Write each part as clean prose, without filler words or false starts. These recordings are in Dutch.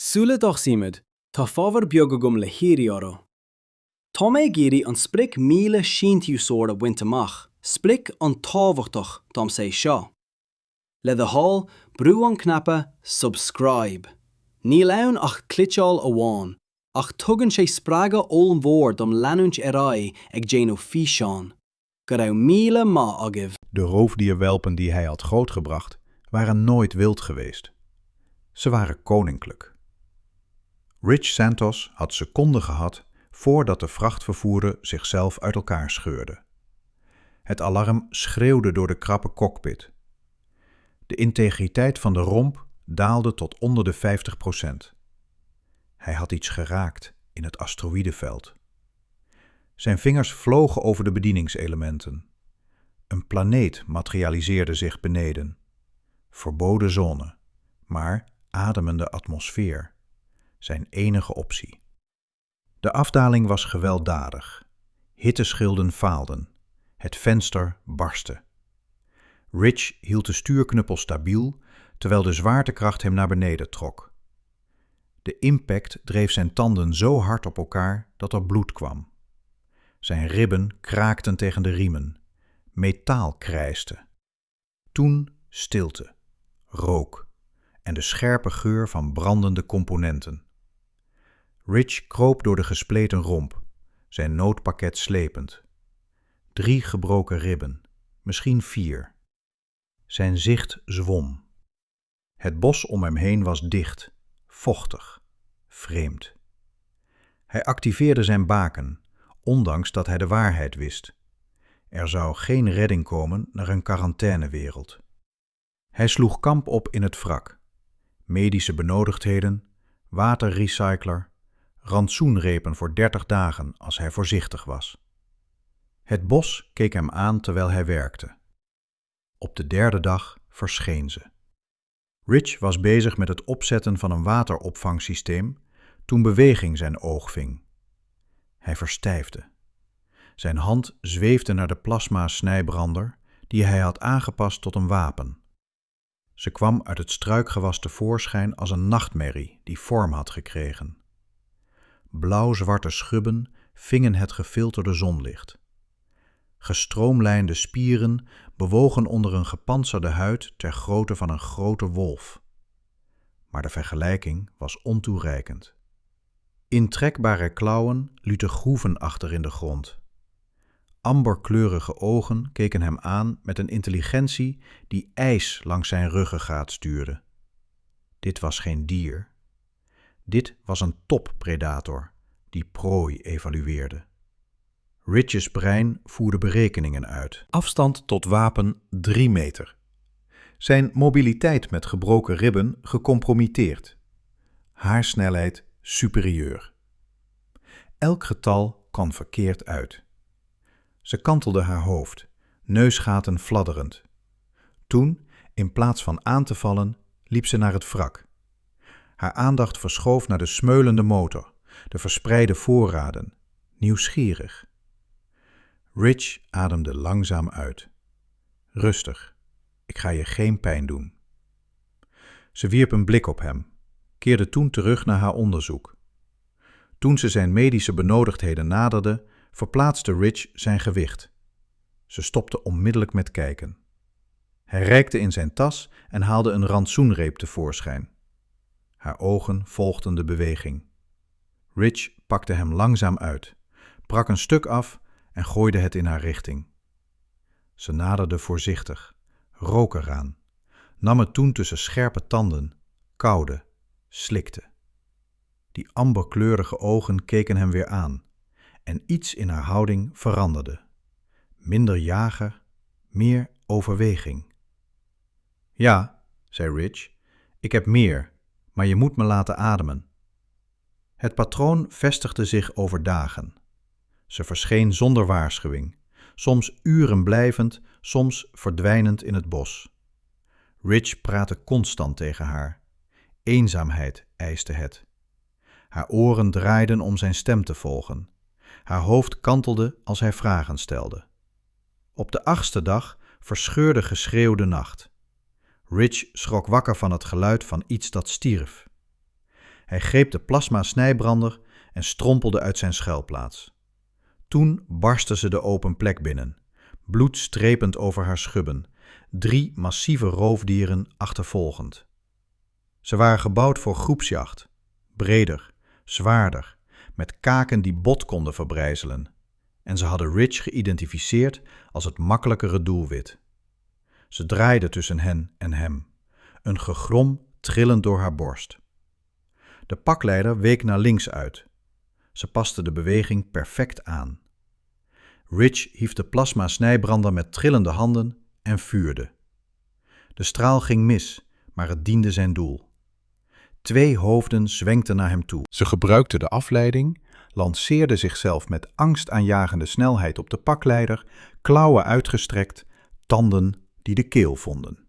Súile doch simid, tá fábhar beag agam le chéirí orthu. Tá mé géirí an spric míle síntiúsóir a bhaint amach, spric an tábhachtach dom sé seo. Le the hall, brú an knappa subscribe. Níl ann ach cliteáil amháin, ach tugann sé sppraga ól mhór dom leanúint ar ag déanú físeán. Go raibh míle maith agah. De roofdierwelpen die hij had grootgebracht waren nooit wild geweest. Ze waren koninklijk. Rich Santos had seconden gehad voordat de vrachtvervoerder zichzelf uit elkaar scheurde. Het alarm schreeuwde door de krappe cockpit. De integriteit van de romp daalde tot onder de 50%. Hij had iets geraakt in het asteroïdeveld. Zijn vingers vlogen over de bedieningselementen. Een planeet materialiseerde zich beneden. Verboden zone, maar ademende atmosfeer. Zijn enige optie. De afdaling was gewelddadig. Hitteschilden faalden. Het venster barstte. Rich hield de stuurknuppel stabiel, terwijl de zwaartekracht hem naar beneden trok. De impact dreef zijn tanden zo hard op elkaar dat er bloed kwam. Zijn ribben kraakten tegen de riemen. Metaal krijste. Toen stilte, rook en de scherpe geur van brandende componenten. Rich kroop door de gespleten romp, zijn noodpakket slepend. 3 gebroken ribben, misschien 4. Zijn zicht zwom. Het bos om hem heen was dicht, vochtig, vreemd. Hij activeerde zijn baken, ondanks dat hij de waarheid wist. Er zou geen redding komen naar een quarantainewereld. Hij sloeg kamp op in het wrak. Medische benodigdheden, waterrecycler, rantsoenrepen voor 30 dagen als hij voorzichtig was. Het bos keek hem aan terwijl hij werkte. Op de 3e dag verscheen ze. Rich was bezig met het opzetten van een wateropvangsysteem toen beweging zijn oog ving. Hij verstijfde. Zijn hand zweefde naar de plasma-snijbrander die hij had aangepast tot een wapen. Ze kwam uit het struikgewas tevoorschijn als een nachtmerrie die vorm had gekregen. Blauw-zwarte schubben vingen het gefilterde zonlicht. Gestroomlijnde spieren bewogen onder een gepantserde huid ter grootte van een grote wolf. Maar de vergelijking was ontoereikend. Intrekbare klauwen lieten groeven achter in de grond. Amberkleurige ogen keken hem aan met een intelligentie die ijs langs zijn ruggengraat stuurde. Dit was geen dier. Dit was een toppredator die prooi evalueerde. Rich's brein voerde berekeningen uit. Afstand tot wapen 3 meter. Zijn mobiliteit met gebroken ribben gecompromitteerd. Haarsnelheid superieur. Elk getal kwam verkeerd uit. Ze kantelde haar hoofd, neusgaten fladderend. Toen, in plaats van aan te vallen, liep ze naar het wrak. Haar aandacht verschoof naar de smeulende motor, de verspreide voorraden, nieuwsgierig. Rich ademde langzaam uit. Rustig, ik ga je geen pijn doen. Ze wierp een blik op hem, keerde toen terug naar haar onderzoek. Toen ze zijn medische benodigdheden naderde, verplaatste Rich zijn gewicht. Ze stopte onmiddellijk met kijken. Hij reikte in zijn tas en haalde een rantsoenreep tevoorschijn. Haar ogen volgden de beweging. Rich pakte hem langzaam uit, brak een stuk af en gooide het in haar richting. Ze naderde voorzichtig, rook eraan, nam het toen tussen scherpe tanden, kauwde, slikte. Die amberkleurige ogen keken hem weer aan en iets in haar houding veranderde. Minder jager, meer overweging. Ja, zei Rich, ik heb meer, maar je moet me laten ademen. Het patroon vestigde zich over dagen. Ze verscheen zonder waarschuwing, soms uren blijvend, soms verdwijnend in het bos. Rich praatte constant tegen haar. Eenzaamheid eiste het. Haar oren draaiden om zijn stem te volgen. Haar hoofd kantelde als hij vragen stelde. Op de 8e dag verscheurde geschreeuw de nacht. Rich schrok wakker van het geluid van iets dat stierf. Hij greep de plasma-snijbrander en strompelde uit zijn schuilplaats. Toen barstte ze de open plek binnen, bloed strepend over haar schubben, 3 massieve roofdieren achtervolgend. Ze waren gebouwd voor groepsjacht, breder, zwaarder, met kaken die bot konden verbrijzelen. En ze hadden Rich geïdentificeerd als het makkelijkere doelwit. Ze draaide tussen hen en hem, een gegrom trillend door haar borst. De pakleider week naar links uit. Ze paste de beweging perfect aan. Rich hief de plasma-snijbrander met trillende handen en vuurde. De straal ging mis, maar het diende zijn doel. 2 hoofden zwenkten naar hem toe. Ze gebruikte de afleiding, lanceerde zichzelf met angstaanjagende snelheid op de pakleider, klauwen uitgestrekt, tanden die de keel vonden.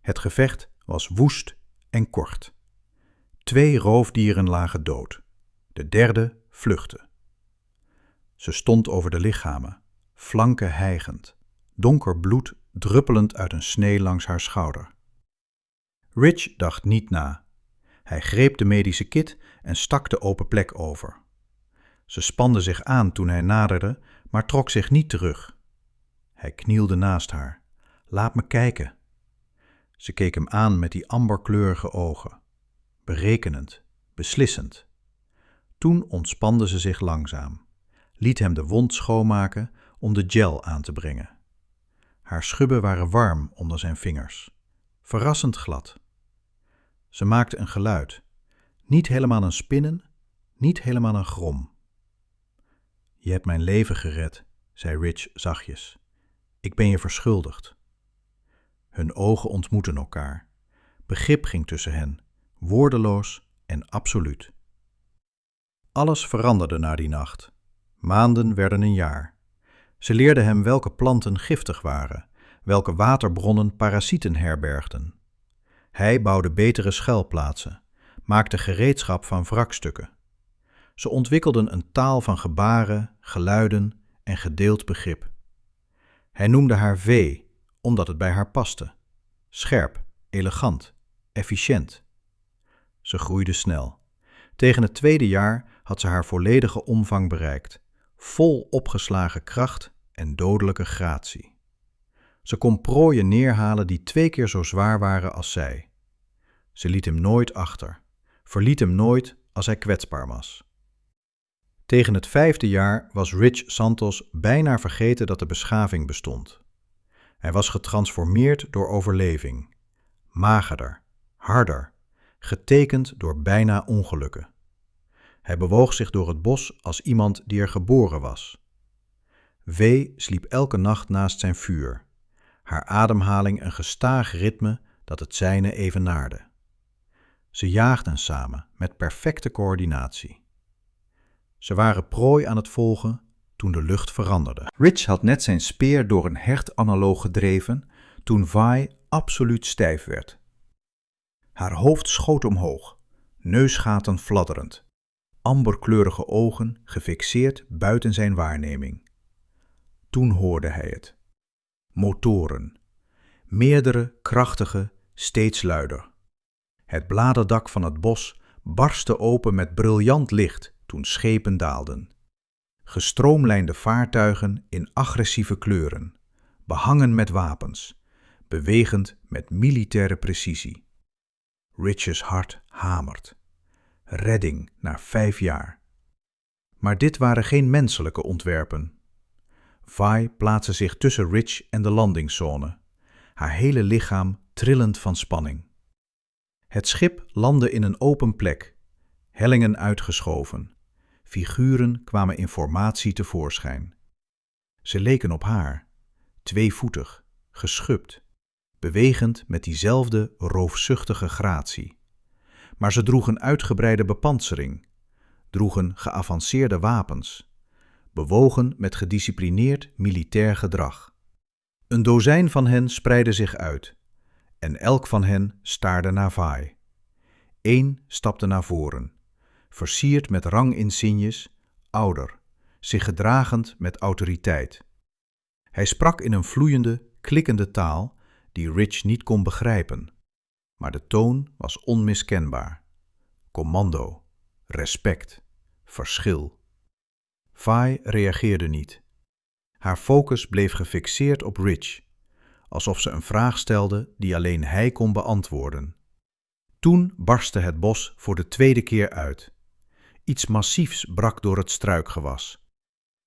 Het gevecht was woest en kort. 2 roofdieren lagen dood. De derde vluchtte. Ze stond over de lichamen, flanken hijgend, donker bloed druppelend uit een snee langs haar schouder. Rich dacht niet na. Hij greep de medische kit en stak de open plek over. Ze spande zich aan toen hij naderde, maar trok zich niet terug. Hij knielde naast haar. Laat me kijken. Ze keek hem aan met die amberkleurige ogen. Berekenend, beslissend. Toen ontspande ze zich langzaam, liet hem de wond schoonmaken om de gel aan te brengen. Haar schubben waren warm onder zijn vingers, verrassend glad. Ze maakte een geluid, niet helemaal een spinnen, niet helemaal een grom. Je hebt mijn leven gered, zei Rich zachtjes. Ik ben je verschuldigd. Hun ogen ontmoetten elkaar. Begrip ging tussen hen, woordeloos en absoluut. Alles veranderde na die nacht. Maanden werden een jaar. Ze leerde hem welke planten giftig waren, welke waterbronnen parasieten herbergden. Hij bouwde betere schuilplaatsen, maakte gereedschap van wrakstukken. Ze ontwikkelden een taal van gebaren, geluiden en gedeeld begrip. Hij noemde haar V, omdat het bij haar paste. Scherp, elegant, efficiënt. Ze groeide snel. Tegen het 2e jaar had ze haar volledige omvang bereikt, vol opgeslagen kracht en dodelijke gratie. Ze kon prooien neerhalen die 2 keer zo zwaar waren als zij. Ze liet hem nooit achter, verliet hem nooit als hij kwetsbaar was. Tegen het 5e jaar was Rich Santos bijna vergeten dat de beschaving bestond. Hij was getransformeerd door overleving, magerder, harder, getekend door bijna ongelukken. Hij bewoog zich door het bos als iemand die er geboren was. V sliep elke nacht naast zijn vuur, haar ademhaling een gestaag ritme dat het zijne evenaarde. Ze jaagden samen met perfecte coördinatie. Ze waren prooi aan het volgen toen de lucht veranderde. Rich had net zijn speer door een hert-analoog gedreven toen Vi absoluut stijf werd. Haar hoofd schoot omhoog, neusgaten fladderend, amberkleurige ogen gefixeerd buiten zijn waarneming. Toen hoorde hij het. Motoren. Meerdere, krachtige, steeds luider. Het bladerdak van het bos barstte open met briljant licht toen schepen daalden. Gestroomlijnde vaartuigen in agressieve kleuren, behangen met wapens, bewegend met militaire precisie. Rich's hart hamert. Redding na 5 jaar. Maar dit waren geen menselijke ontwerpen. Vi plaatste zich tussen Rich en de landingszone, haar hele lichaam trillend van spanning. Het schip landde in een open plek, hellingen uitgeschoven. Figuren kwamen in formatie tevoorschijn. Ze leken op haar, tweevoetig, geschubt, bewegend met diezelfde roofzuchtige gratie. Maar ze droegen uitgebreide bepantsering, droegen geavanceerde wapens, bewogen met gedisciplineerd militair gedrag. Een dozijn van hen spreidde zich uit, en elk van hen staarde naar Vi. 1 stapte naar voren, versierd met ranginsignes, ouder, zich gedragend met autoriteit. Hij sprak in een vloeiende, klikkende taal die Rich niet kon begrijpen, maar de toon was onmiskenbaar. commando, respect, verschil. Vi reageerde niet. Haar focus bleef gefixeerd op Rich, alsof ze een vraag stelde die alleen hij kon beantwoorden. Toen barstte het bos voor de tweede keer uit. Iets massiefs brak door het struikgewas.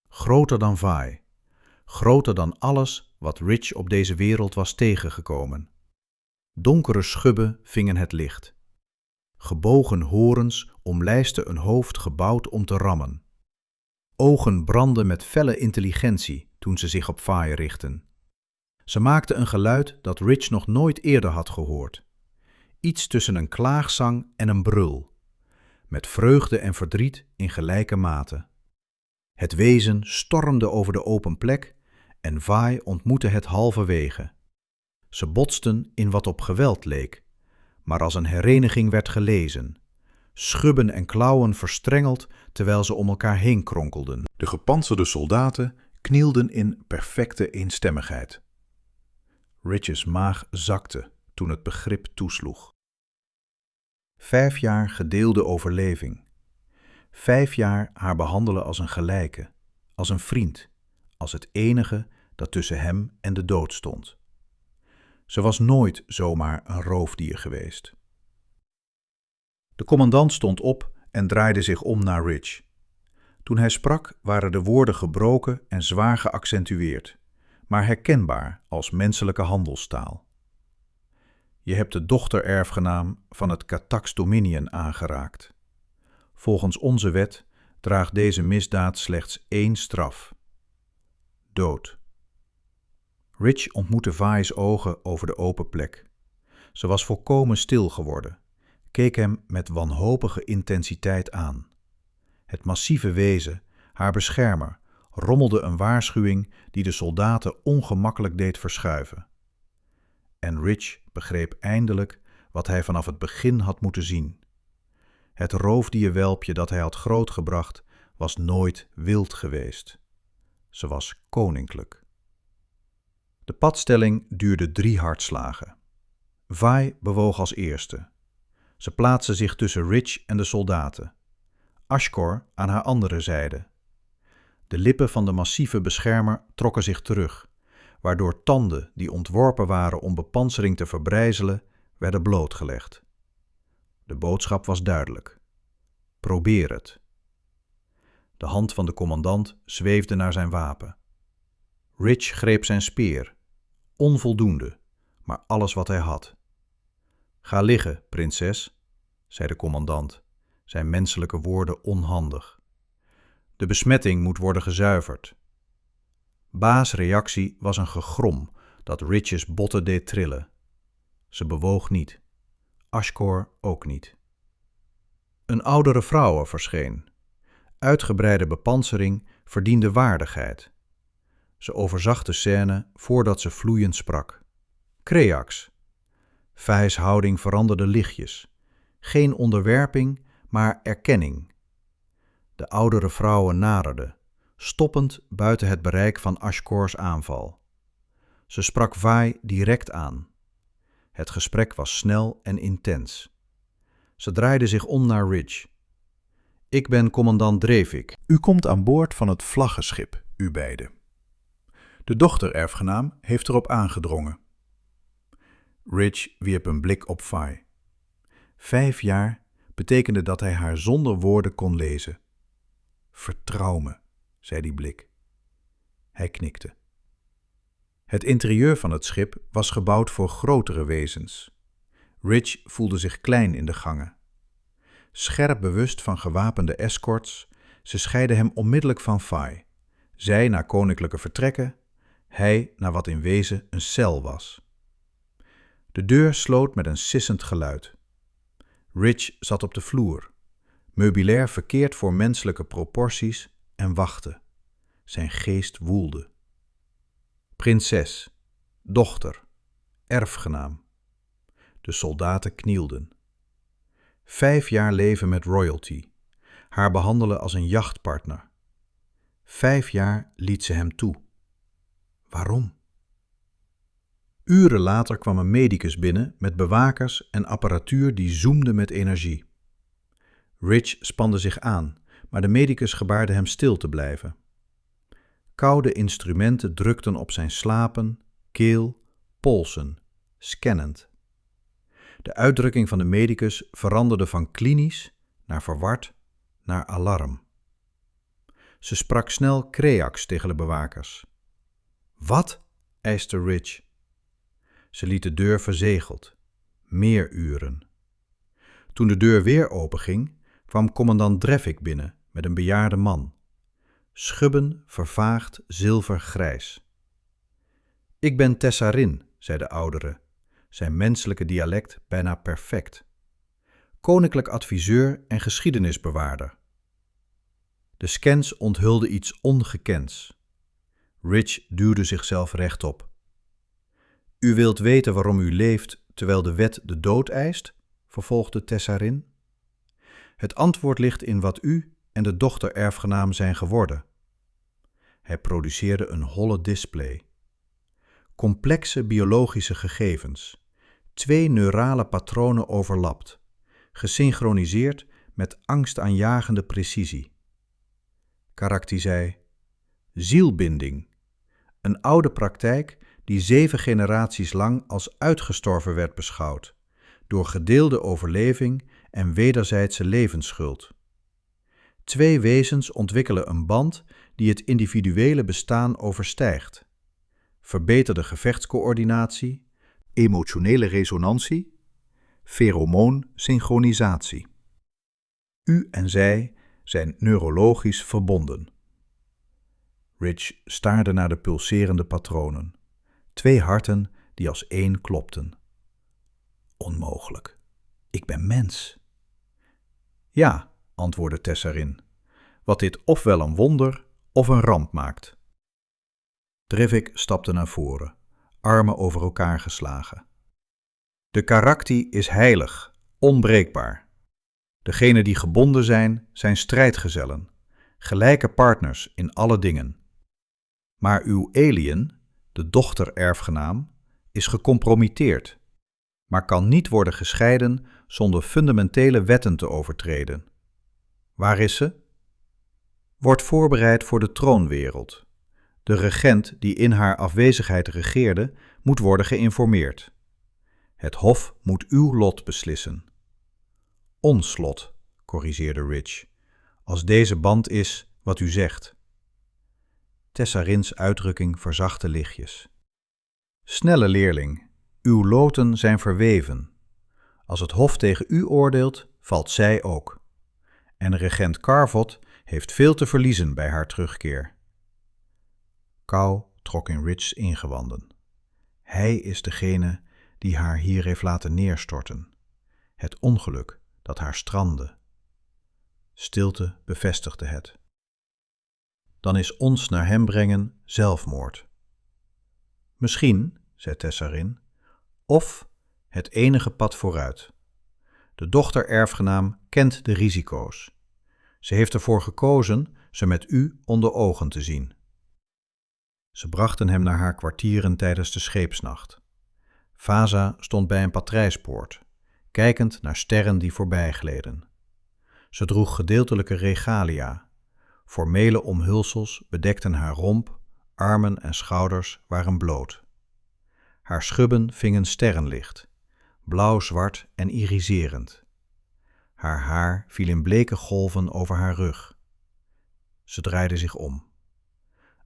Groter dan Vi, groter dan alles wat Rich op deze wereld was tegengekomen. Donkere schubben vingen het licht. Gebogen horens omlijsten een hoofd gebouwd om te rammen. Ogen brandden met felle intelligentie toen ze zich op Vi richtten. Ze maakten een geluid dat Rich nog nooit eerder had gehoord. Iets tussen een klaagzang en een brul, met vreugde en verdriet in gelijke mate. Het wezen stormde over de open plek en Vi ontmoette het halverwege. Ze botsten in wat op geweld leek, maar als een hereniging werd gelezen. Schubben en klauwen verstrengeld terwijl ze om elkaar heen kronkelden. De gepantserde soldaten knielden in perfecte eenstemmigheid. Rich's maag zakte toen het begrip toesloeg. 5 jaar gedeelde overleving. 5 jaar haar behandelen als een gelijke, als een vriend, als het enige dat tussen hem en de dood stond. Ze was nooit zomaar een roofdier geweest. De commandant stond op en draaide zich om naar Rich. Toen hij sprak waren de woorden gebroken en zwaar geaccentueerd, maar herkenbaar als menselijke handelstaal. Je hebt de dochtererfgenaam van het Katax Dominion aangeraakt. Volgens onze wet draagt deze misdaad slechts 1 straf: dood. Rich ontmoette Vi's ogen over de open plek. Ze was volkomen stil geworden, keek hem met wanhopige intensiteit aan. Het massieve wezen, haar beschermer, rommelde een waarschuwing die de soldaten ongemakkelijk deed verschuiven. En Rich begreep eindelijk wat hij vanaf het begin had moeten zien. Het roofdierwelpje dat hij had grootgebracht was nooit wild geweest. Ze was koninklijk. De padstelling duurde 3 hartslagen. Vi bewoog als eerste. Ze plaatste zich tussen Rich en de soldaten. Ashkor aan haar andere zijde. De lippen van de massieve beschermer trokken zich terug, waardoor tanden die ontworpen waren om bepansering te verbrijzelen, werden blootgelegd. De boodschap was duidelijk: probeer het. De hand van de commandant zweefde naar zijn wapen. Rich greep zijn speer. Onvoldoende, maar alles wat hij had. Ga liggen, prinses, zei de commandant, zijn menselijke woorden onhandig. De besmetting moet worden gezuiverd. Ba's reactie was een gegrom dat Rich's botten deed trillen. Ze bewoog niet. Ashkor ook niet. Een oudere vrouw verscheen. Uitgebreide bepansering verdiende waardigheid. Ze overzag de scène voordat ze vloeiend sprak. Creax. Vi's houding veranderde lichtjes. Geen onderwerping, maar erkenning. De oudere vrouwen naderden, stoppend buiten het bereik van Ashkors aanval. Ze sprak Vi direct aan. Het gesprek was snel en intens. Ze draaide zich om naar Rich. Ik ben commandant Drevik. U komt aan boord van het vlaggenschip, u beiden. De dochtererfgenaam heeft erop aangedrongen. Rich wierp een blik op Vi. 5 jaar betekende dat hij haar zonder woorden kon lezen. Vertrouw me, zei die blik. Hij knikte. Het interieur van het schip was gebouwd voor grotere wezens. Rich voelde zich klein in de gangen. Scherp bewust van gewapende escorts, ze scheidden hem onmiddellijk van Vi. Zij naar koninklijke vertrekken, hij naar wat in wezen een cel was. De deur sloot met een sissend geluid. Rich zat op de vloer, meubilair verkeerd voor menselijke proporties, en wachtte. Zijn geest woelde. Prinses, dochter, erfgenaam. De soldaten knielden. 5 jaar leven met royalty, haar behandelen als een jachtpartner. 5 jaar liet ze hem toe. Waarom? Uren later kwam een medicus binnen met bewakers en apparatuur die zoemde met energie. Rich spande zich aan, maar de medicus gebaarde hem stil te blijven. Koude instrumenten drukten op zijn slapen, keel, polsen, scannend. De uitdrukking van de medicus veranderde van klinisch naar verward naar alarm. Ze sprak snel creax tegen de bewakers. Wat? eiste Rich. Ze liet de deur verzegeld. Meer uren. Toen de deur weer openging, kwam commandant Drevik binnen met een bejaarde man. Schubben vervaagd zilvergrijs. Ik ben Tessarin, zei de oudere, zijn menselijke dialect bijna perfect. Koninklijk adviseur en geschiedenisbewaarder. De scans onthulden iets ongekends. Rich duwde zichzelf rechtop. U wilt weten waarom u leeft terwijl de wet de dood eist? Vervolgde Tessarin. Het antwoord ligt in wat u en de dochter-erfgenaam zijn geworden. Hij produceerde een holle display. Complexe biologische gegevens, 2 neurale patronen overlapt, gesynchroniseerd met angstaanjagende precisie. Karakti zei, zielbinding, een oude praktijk die 7 generaties lang als uitgestorven werd beschouwd, door gedeelde overleving en wederzijdse levensschuld. 2 wezens ontwikkelen een band die het individuele bestaan overstijgt. Verbeterde gevechtscoördinatie, emotionele resonantie, pheromoonsynchronisatie. U en zij zijn neurologisch verbonden. Rich staarde naar de pulserende patronen. 2 harten die als één klopten. Onmogelijk. Ik ben mens. Ja, antwoordde Tessarin, wat dit ofwel een wonder of een ramp maakt. Drevik stapte naar voren, armen over elkaar geslagen. De karakti is heilig, onbreekbaar. Degenen die gebonden zijn, zijn strijdgezellen, gelijke partners in alle dingen. Maar uw alien, de dochter-erfgenaam, is gecompromitteerd, maar kan niet worden gescheiden zonder fundamentele wetten te overtreden. Waar is ze? Wordt voorbereid voor de troonwereld. De regent die in haar afwezigheid regeerde, moet worden geïnformeerd. Het hof moet uw lot beslissen. Ons lot, corrigeerde Rich, als deze band is wat u zegt. Tessarins uitdrukking verzachtte lichtjes. Snelle leerling, uw loten zijn verweven. Als het hof tegen u oordeelt, valt zij ook. En regent Carvot heeft veel te verliezen bij haar terugkeer. Kou trok in Rich's ingewanden. Hij is degene die haar hier heeft laten neerstorten. Het ongeluk dat haar strandde. Stilte bevestigde het. Dan is ons naar hem brengen zelfmoord. Misschien, zei Tessarin, of het enige pad vooruit. De dochter-erfgenaam kent de risico's. Ze heeft ervoor gekozen ze met u onder ogen te zien. Ze brachten hem naar haar kwartieren tijdens de scheepsnacht. Vaza stond bij een patrijspoort, kijkend naar sterren die voorbijgleden. Ze droeg gedeeltelijke regalia. Formele omhulsels bedekten haar romp, armen en schouders waren bloot. Haar schubben vingen sterrenlicht, blauw-zwart en iriserend. Haar haar viel in bleke golven over haar rug. Ze draaide zich om.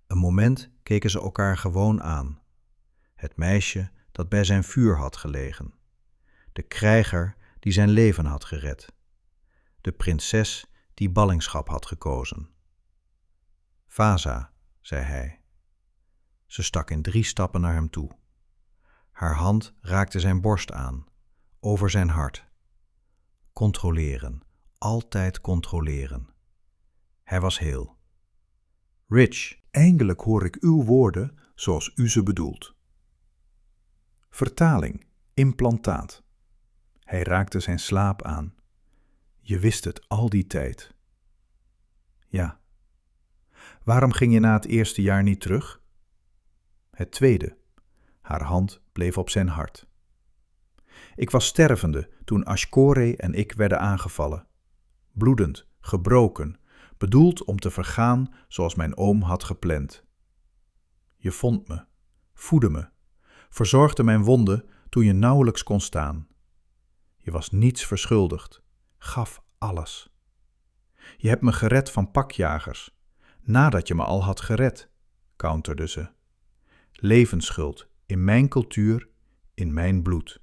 Een moment keken ze elkaar gewoon aan. Het meisje dat bij zijn vuur had gelegen. De krijger die zijn leven had gered. De prinses die ballingschap had gekozen. Vaza, zei hij. Ze stak in 3 stappen naar hem toe. Haar hand raakte zijn borst aan, over zijn hart. Controleren, altijd controleren. Hij was heel. Rich, eindelijk hoor ik uw woorden zoals u ze bedoelt. Vertaling, implantaat. Hij raakte zijn slaap aan. Je wist het al die tijd. Ja. Waarom ging je na het eerste jaar niet terug? Het tweede. Haar hand bleef op zijn hart. Ik was stervende toen Ashkore en ik werden aangevallen. bloedend, gebroken, bedoeld om te vergaan zoals mijn oom had gepland. Je vond me, voedde me, verzorgde mijn wonden toen je nauwelijks kon staan. Je was niets verschuldigd, gaf alles. Je hebt me gered van pakjagers, nadat je me al had gered, counterde ze. Levensschuld, in mijn cultuur, in mijn bloed.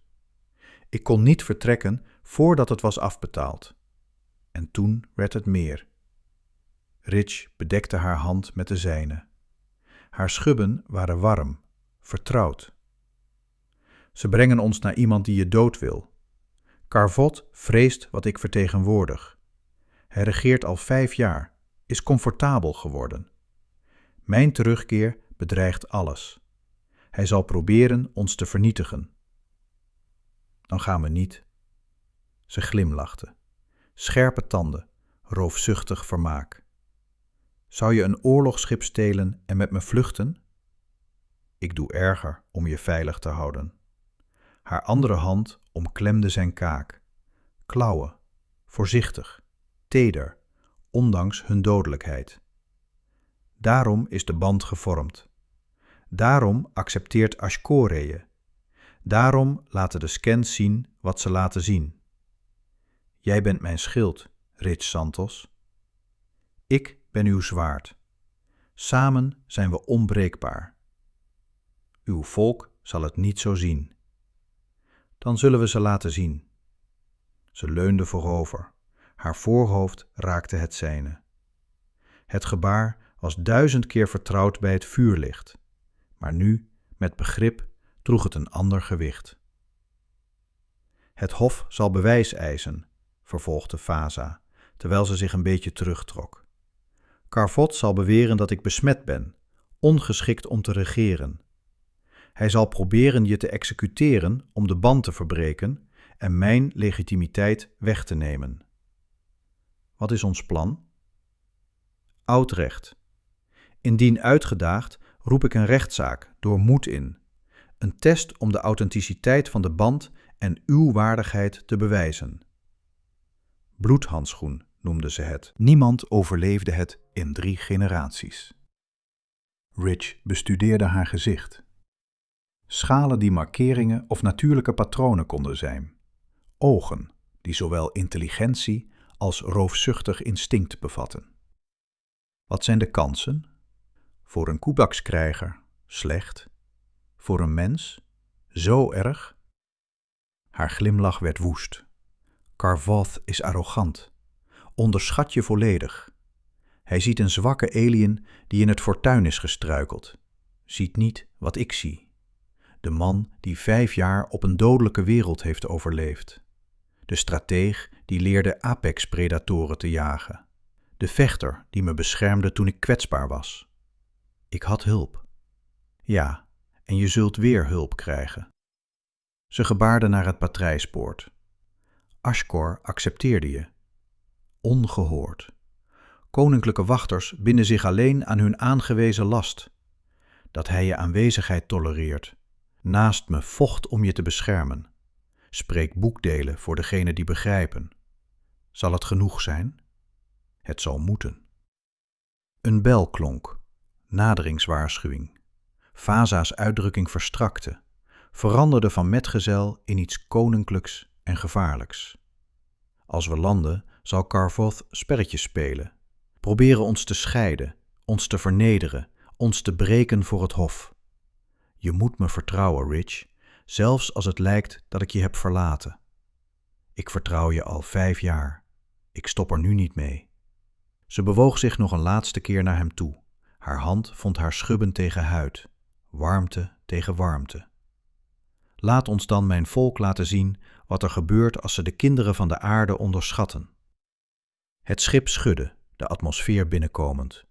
Ik kon niet vertrekken voordat het was afbetaald. En toen werd het meer. Rich bedekte haar hand met de zijne. Haar schubben waren warm, vertrouwd. Ze brengen ons naar iemand die je dood wil. Carvot vreest wat ik vertegenwoordig. Hij regeert al 5 jaar, is comfortabel geworden. Mijn terugkeer bedreigt alles. Hij zal proberen ons te vernietigen. Dan gaan we niet. Ze glimlachte. Scherpe tanden, roofzuchtig vermaak. Zou je een oorlogsschip stelen en met me vluchten? Ik doe erger om je veilig te houden. Haar andere hand omklemde zijn kaak. Klauwen, voorzichtig, teder, ondanks hun dodelijkheid. Daarom is de band gevormd. Daarom accepteert Ashkore je. Daarom laten de scans zien wat ze laten zien. Jij bent mijn schild, Rich Santos. Ik ben uw zwaard. Samen zijn we onbreekbaar. Uw volk zal het niet zo zien. Dan zullen we ze laten zien. Ze leunde voorover. Haar voorhoofd raakte het zijne. Het gebaar was 1000 keer vertrouwd bij het vuurlicht, maar nu, met begrip, droeg het een ander gewicht. Het hof zal bewijs eisen, vervolgde Faza, terwijl ze zich een beetje terugtrok. Carvot zal beweren dat ik besmet ben, ongeschikt om te regeren. Hij zal proberen je te executeren om de band te verbreken en mijn legitimiteit weg te nemen. Wat is ons plan? Oud recht. Indien uitgedaagd roep ik een rechtszaak door moed in. Een test om de authenticiteit van de band en uw waardigheid te bewijzen. Bloedhandschoen noemden ze het. Niemand overleefde het in 3 generaties. Rich bestudeerde haar gezicht. Schalen die markeringen of natuurlijke patronen konden zijn. Ogen die zowel intelligentie als roofzuchtig instinct bevatten. Wat zijn de kansen? Voor een koebakskrijger, slecht. Voor een mens, zo erg. Haar glimlach werd woest. Carvot is arrogant. Onderschat je volledig. Hij ziet een zwakke alien die in het fortuin is gestruikeld. Ziet niet wat ik zie. De man die 5 jaar op een dodelijke wereld heeft overleefd. De strateeg die leerde apex-predatoren te jagen. De vechter die me beschermde toen ik kwetsbaar was. Ik had hulp. Ja, en je zult weer hulp krijgen. Ze gebaarde naar het patrijspoort. Ashkor accepteerde je. Ongehoord. Koninklijke wachters binden zich alleen aan hun aangewezen last. Dat hij je aanwezigheid tolereert. Naast me vocht om je te beschermen. Spreek boekdelen voor degenen die begrijpen. Zal het genoeg zijn? Het zal moeten. Een bel klonk. Naderingswaarschuwing. Faza's uitdrukking verstrakte. Veranderde van metgezel in iets koninklijks en gevaarlijks. Als we landen, zal Carvot spelletjes spelen. Proberen ons te scheiden, ons te vernederen, ons te breken voor het hof. Je moet me vertrouwen, Rich, zelfs als het lijkt dat ik je heb verlaten. Ik vertrouw je al 5 jaar. Ik stop er nu niet mee. Ze bewoog zich nog een laatste keer naar hem toe. Haar hand vond haar schubben tegen huid, warmte tegen warmte. Laat ons dan mijn volk laten zien wat er gebeurt als ze de kinderen van de aarde onderschatten. Het schip schudde, de atmosfeer binnenkomend.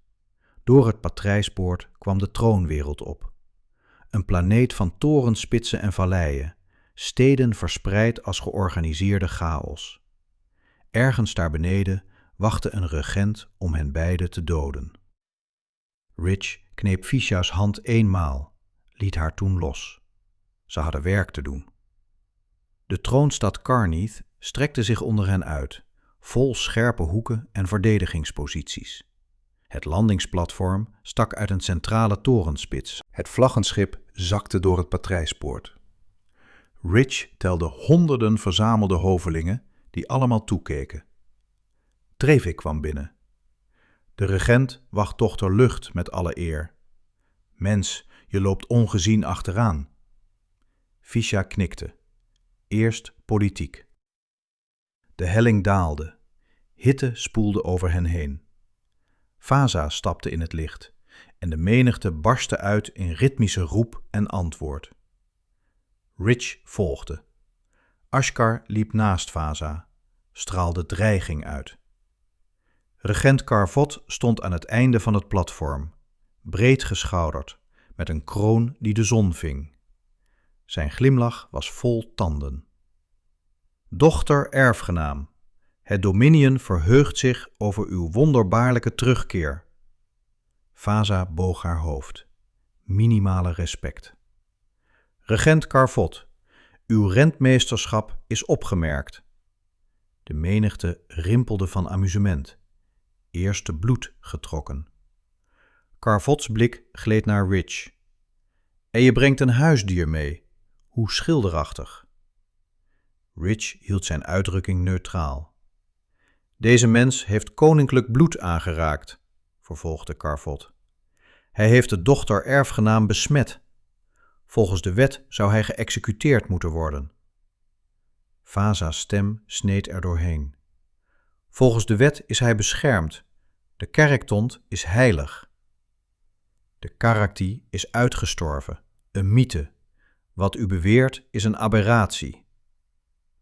Door het patrijspoort kwam de troonwereld op. Een planeet van torenspitsen en valleien, steden verspreid als georganiseerde chaos. Ergens daar beneden wachtte een regent om hen beiden te doden. Rich kneep Fisha's hand eenmaal, liet haar toen los. Ze hadden werk te doen. De troonstad Carneath strekte zich onder hen uit, vol scherpe hoeken en verdedigingsposities. Het landingsplatform stak uit een centrale torenspits. Het vlaggenschip zakte door het patrijspoort. Rich telde honderden verzamelde hovelingen die allemaal toekeken. Trevik kwam binnen. De regent wacht dochter Lucht met alle eer. Mens, je loopt ongezien achteraan. Fischa knikte. Eerst politiek. De helling daalde. Hitte spoelde over hen heen. Vaza stapte in het licht en de menigte barstte uit in ritmische roep en antwoord. Rich volgde. Ashkar liep naast Vaza, straalde dreiging uit. Regent Karvot stond aan het einde van het platform, breed geschouderd, met een kroon die de zon ving. Zijn glimlach was vol tanden. Dochter erfgenaam, het Dominion verheugt zich over uw wonderbaarlijke terugkeer. Vaza boog haar hoofd. Minimale respect. Regent Karvot, uw rentmeesterschap is opgemerkt. De menigte rimpelde van amusement. Eerste bloed getrokken. Karvots blik gleed naar Rich. En je brengt een huisdier mee. Hoe schilderachtig. Rich hield zijn uitdrukking neutraal. Deze mens heeft koninklijk bloed aangeraakt, vervolgde Karvot. Hij heeft de dochter erfgenaam besmet. Volgens de wet zou hij geëxecuteerd moeten worden. Vaza's stem sneed er doorheen. Volgens de wet is hij beschermd. De kerktont is heilig. De karakti is uitgestorven, een mythe. Wat u beweert is een aberratie.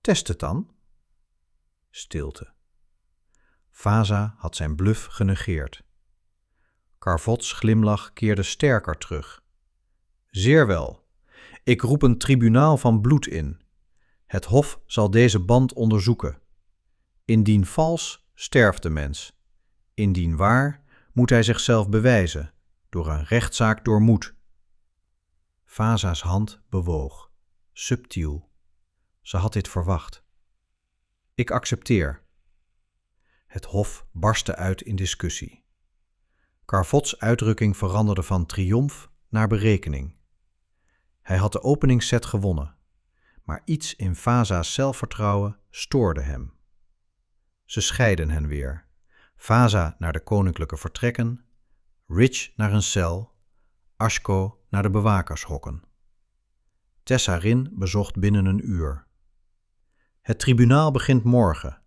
Test het dan. Stilte. Vaza had zijn bluf genegeerd. Karvots glimlach keerde sterker terug. Zeer wel. Ik roep een tribunaal van bloed in. Het hof zal deze band onderzoeken. Indien vals, sterft de mens. Indien waar, moet hij zichzelf bewijzen, door een rechtszaak door moed. Vaza's hand bewoog, subtiel. Ze had dit verwacht. Ik accepteer. Het hof barstte uit in discussie. Karvots uitdrukking veranderde van triomf naar berekening. Hij had de openingsset gewonnen, maar iets in Vaza's zelfvertrouwen stoorde hem. Ze scheidden hen weer. Vaza naar de koninklijke vertrekken, Rich naar een cel, Ashko naar de bewakershokken. Tessarin bezocht binnen een uur. Het tribunaal begint morgen.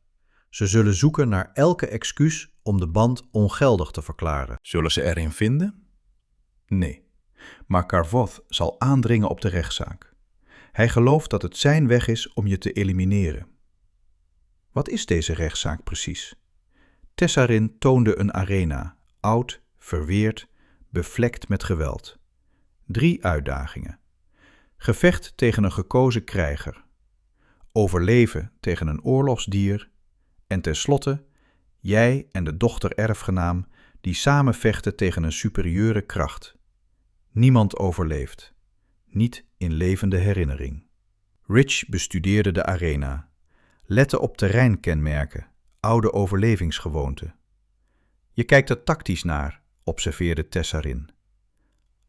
Ze zullen zoeken naar elke excuus om de band ongeldig te verklaren. Zullen ze erin vinden? Nee, maar Karvot zal aandringen op de rechtszaak. Hij gelooft dat het zijn weg is om je te elimineren. Wat is deze rechtszaak precies? Tessarin toonde een arena, oud, verweerd, bevlekt met geweld. 3 uitdagingen. Gevecht tegen een gekozen krijger. Overleven tegen een oorlogsdier. En tenslotte, jij en de dochter erfgenaam die samen vechten tegen een superieure kracht. Niemand overleeft. Niet in levende herinnering. Rich bestudeerde de arena. Lette op terreinkenmerken, oude overlevingsgewoonten. Je kijkt er tactisch naar, observeerde Tessarin.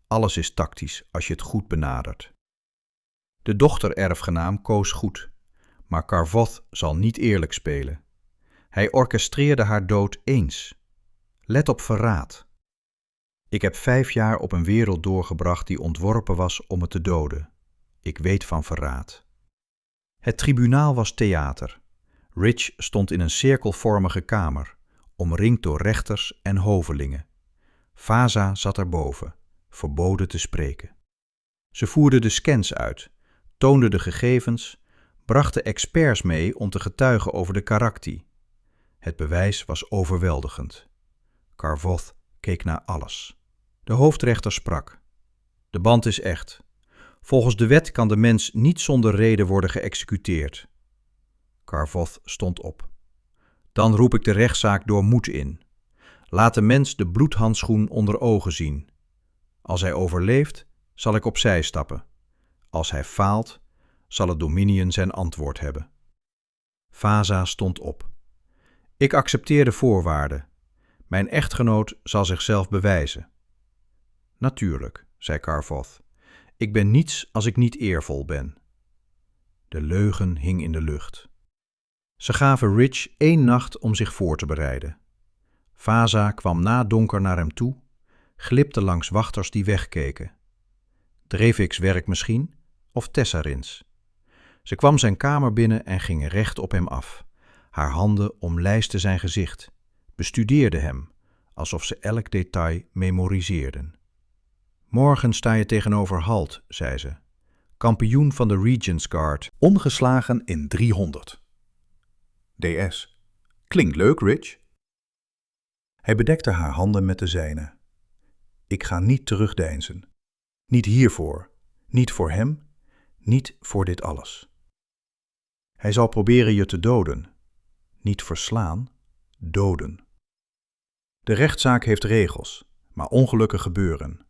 Alles is tactisch als je het goed benadert. De dochter erfgenaam koos goed, maar Karvot zal niet eerlijk spelen. Hij orchestreerde haar dood eens. Let op verraad. Ik heb 5 jaar op een wereld doorgebracht die ontworpen was om me te doden. Ik weet van verraad. Het tribunaal was theater. Rich stond in een cirkelvormige kamer, omringd door rechters en hovelingen. Vaza zat erboven, verboden te spreken. Ze voerden de scans uit, toonden de gegevens, brachten experts mee om te getuigen over de karakti. Het bewijs was overweldigend. Karvot keek naar alles. De hoofdrechter sprak. De band is echt. Volgens de wet kan de mens niet zonder reden worden geëxecuteerd. Karvot stond op. Dan roep ik de rechtszaak door moed in. Laat de mens de bloedhandschoen onder ogen zien. Als hij overleeft, zal ik opzij stappen. Als hij faalt, zal het Dominion zijn antwoord hebben. Vaza stond op. Ik accepteer de voorwaarden. Mijn echtgenoot zal zichzelf bewijzen. Natuurlijk, zei Carvoth. Ik ben niets als ik niet eervol ben. De leugen hing in de lucht. Ze gaven Rich 1 nacht om zich voor te bereiden. Vaza kwam na donker naar hem toe, glipte langs wachters die wegkeken. Drevik's werk misschien, of Tessarins. Ze kwam zijn kamer binnen en ging recht op hem af. Haar handen omlijstten zijn gezicht, bestudeerden hem, alsof ze elk detail memoriseerden. Morgen sta je tegenover Halt, zei ze. Kampioen van de Regents Guard, ongeslagen in 300. DS. Klinkt leuk, Rich. Hij bedekte haar handen met de zijne. Ik ga niet terugdeinzen. Niet hiervoor, niet voor hem, niet voor dit alles. Hij zal proberen je te doden. Niet verslaan, doden. De rechtszaak heeft regels, maar ongelukken gebeuren.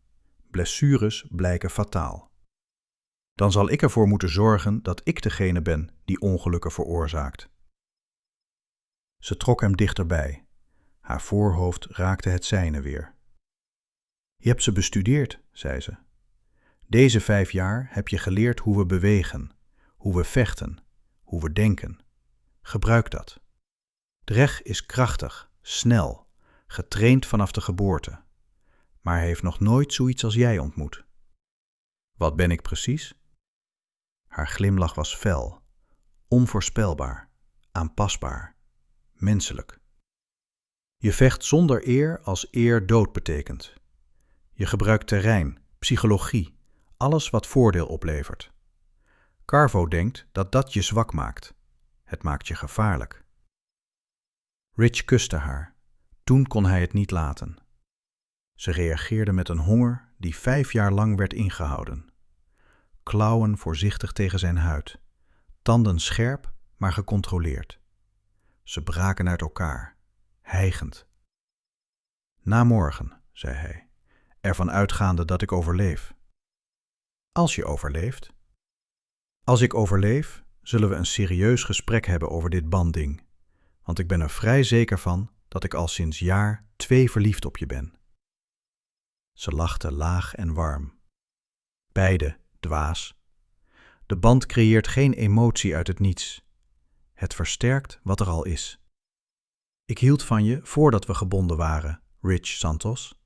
Blessures blijken fataal. Dan zal ik ervoor moeten zorgen dat ik degene ben die ongelukken veroorzaakt. Ze trok hem dichterbij. Haar voorhoofd raakte het zijne weer. Je hebt ze bestudeerd, zei ze. Deze 5 jaar heb je geleerd hoe we bewegen, hoe we vechten, hoe we denken. Gebruik dat. Dreg is krachtig, snel, getraind vanaf de geboorte. Maar hij heeft nog nooit zoiets als jij ontmoet. Wat ben ik precies? Haar glimlach was fel, onvoorspelbaar, aanpasbaar, menselijk. Je vecht zonder eer als eer dood betekent. Je gebruikt terrein, psychologie, alles wat voordeel oplevert. Carvo denkt dat dat je zwak maakt. Het maakt je gevaarlijk. Rich kuste haar. Toen kon hij het niet laten. Ze reageerde met een honger die 5 jaar lang werd ingehouden. Klauwen voorzichtig tegen zijn huid. Tanden scherp, maar gecontroleerd. Ze braken uit elkaar, hijgend. Na morgen, zei hij, ervan uitgaande dat ik overleef. Als je overleeft. Als ik overleef, zullen we een serieus gesprek hebben over dit bandding. Want ik ben er vrij zeker van dat ik al sinds jaar 2 verliefd op je ben. Ze lachte laag en warm. Beide dwaas. De band creëert geen emotie uit het niets. Het versterkt wat er al is. Ik hield van je voordat we gebonden waren, Rich Santos.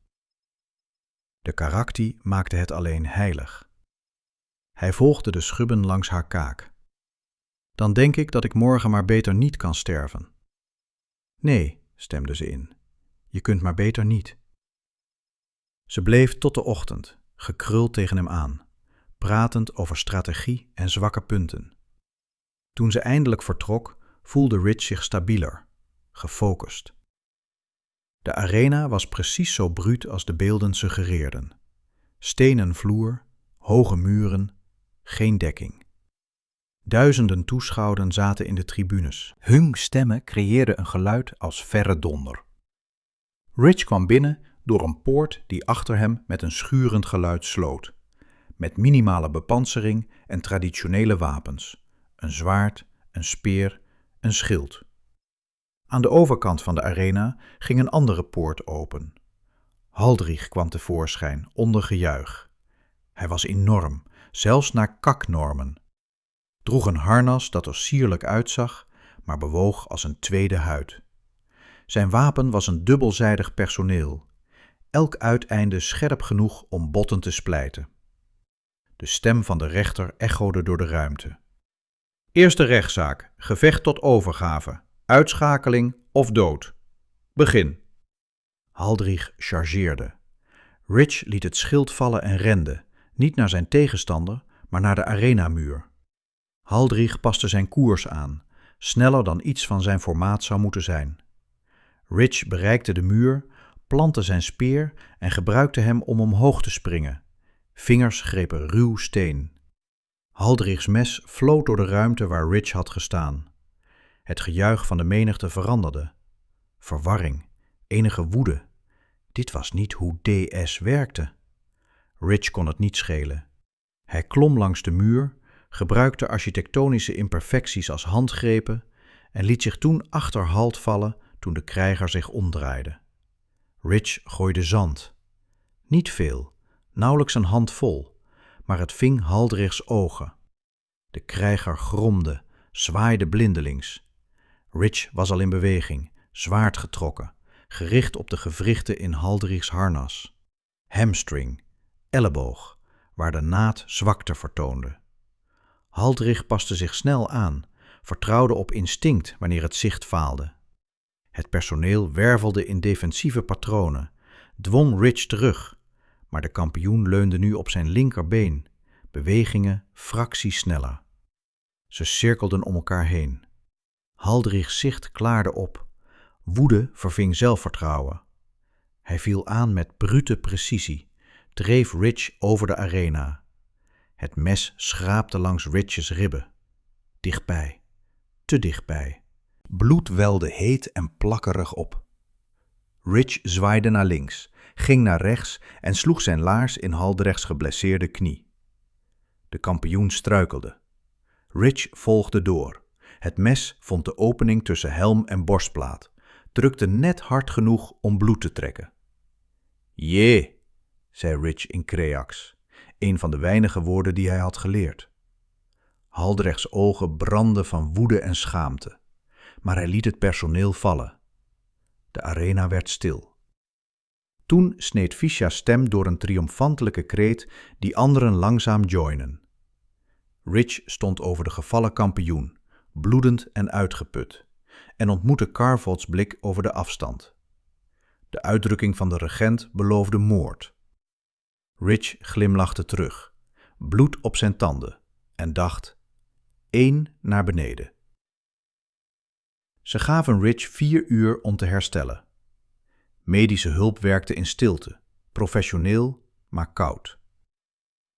De karakter maakte het alleen heilig. Hij volgde de schubben langs haar kaak. Dan denk ik dat ik morgen maar beter niet kan sterven. Nee, stemde ze in. Je kunt maar beter niet. Ze bleef tot de ochtend, gekruld tegen hem aan, pratend over strategie en zwakke punten. Toen ze eindelijk vertrok, voelde Rich zich stabieler, gefocust. De arena was precies zo bruut als de beelden suggereerden. Stenen vloer, hoge muren, geen dekking. Duizenden toeschouwden zaten in de tribunes. Hun stemmen creëerden een geluid als verre donder. Rich kwam binnen door een poort die achter hem met een schurend geluid sloot. Met minimale bepansering en traditionele wapens. Een zwaard, een speer, een schild. Aan de overkant van de arena ging een andere poort open. Haldrich kwam tevoorschijn onder gejuich. Hij was enorm, zelfs naar kaknormen. Droeg een harnas dat er sierlijk uitzag, maar bewoog als een tweede huid. Zijn wapen was een dubbelzijdig personeel, elk uiteinde scherp genoeg om botten te splijten. De stem van de rechter echode door de ruimte. Eerste rechtszaak, gevecht tot overgave, uitschakeling of dood. Begin. Haldrich chargeerde. Rich liet het schild vallen en rende, niet naar zijn tegenstander, maar naar de arenamuur. Haldrich paste zijn koers aan, sneller dan iets van zijn formaat zou moeten zijn. Rich bereikte de muur, plantte zijn speer en gebruikte hem om omhoog te springen. Vingers grepen ruw steen. Haldrichs mes floot door de ruimte waar Rich had gestaan. Het gejuich van de menigte veranderde. Verwarring, enige woede. Dit was niet hoe DS werkte. Rich kon het niet schelen. Hij klom langs de muur, gebruikte architectonische imperfecties als handgrepen en liet zich toen achter Halt vallen toen de krijger zich omdraaide. Rich gooide zand. Niet veel, nauwelijks een handvol, maar het ving Haldrichs ogen. De krijger gromde, zwaaide blindelings. Rich was al in beweging, zwaard getrokken, gericht op de gewrichten in Haldrichs harnas. Hamstring, elleboog, waar de naad zwakte vertoonde. Haldrich paste zich snel aan, vertrouwde op instinct wanneer het zicht faalde. Het personeel wervelde in defensieve patronen, dwong Rich terug, maar de kampioen leunde nu op zijn linkerbeen, bewegingen fracties sneller. Ze cirkelden om elkaar heen. Haldrichs zicht klaarde op. Woede verving zelfvertrouwen. Hij viel aan met brute precisie, dreef Rich over de arena. Het mes schraapte langs Rich's ribben. Dichtbij, te dichtbij. Bloed welde heet en plakkerig op. Rich zwaaide naar links, ging naar rechts en sloeg zijn laars in Haldrichs geblesseerde knie. De kampioen struikelde. Rich volgde door. Het mes vond de opening tussen helm en borstplaat, drukte net hard genoeg om bloed te trekken. Jee, zei Rich in Creax, een van de weinige woorden die hij had geleerd. Haldrichs ogen brandden van woede en schaamte, maar hij liet het personeel vallen. De arena werd stil. Toen sneed Fischa's stem door een triomfantelijke kreet die anderen langzaam joinen. Rich stond over de gevallen kampioen, bloedend en uitgeput, en ontmoette Carvoth's blik over de afstand. De uitdrukking van de regent beloofde moord. Rich glimlachte terug, bloed op zijn tanden, en dacht: 1 naar beneden. Ze gaven Rich 4 uur om te herstellen. Medische hulp werkte in stilte, professioneel, maar koud.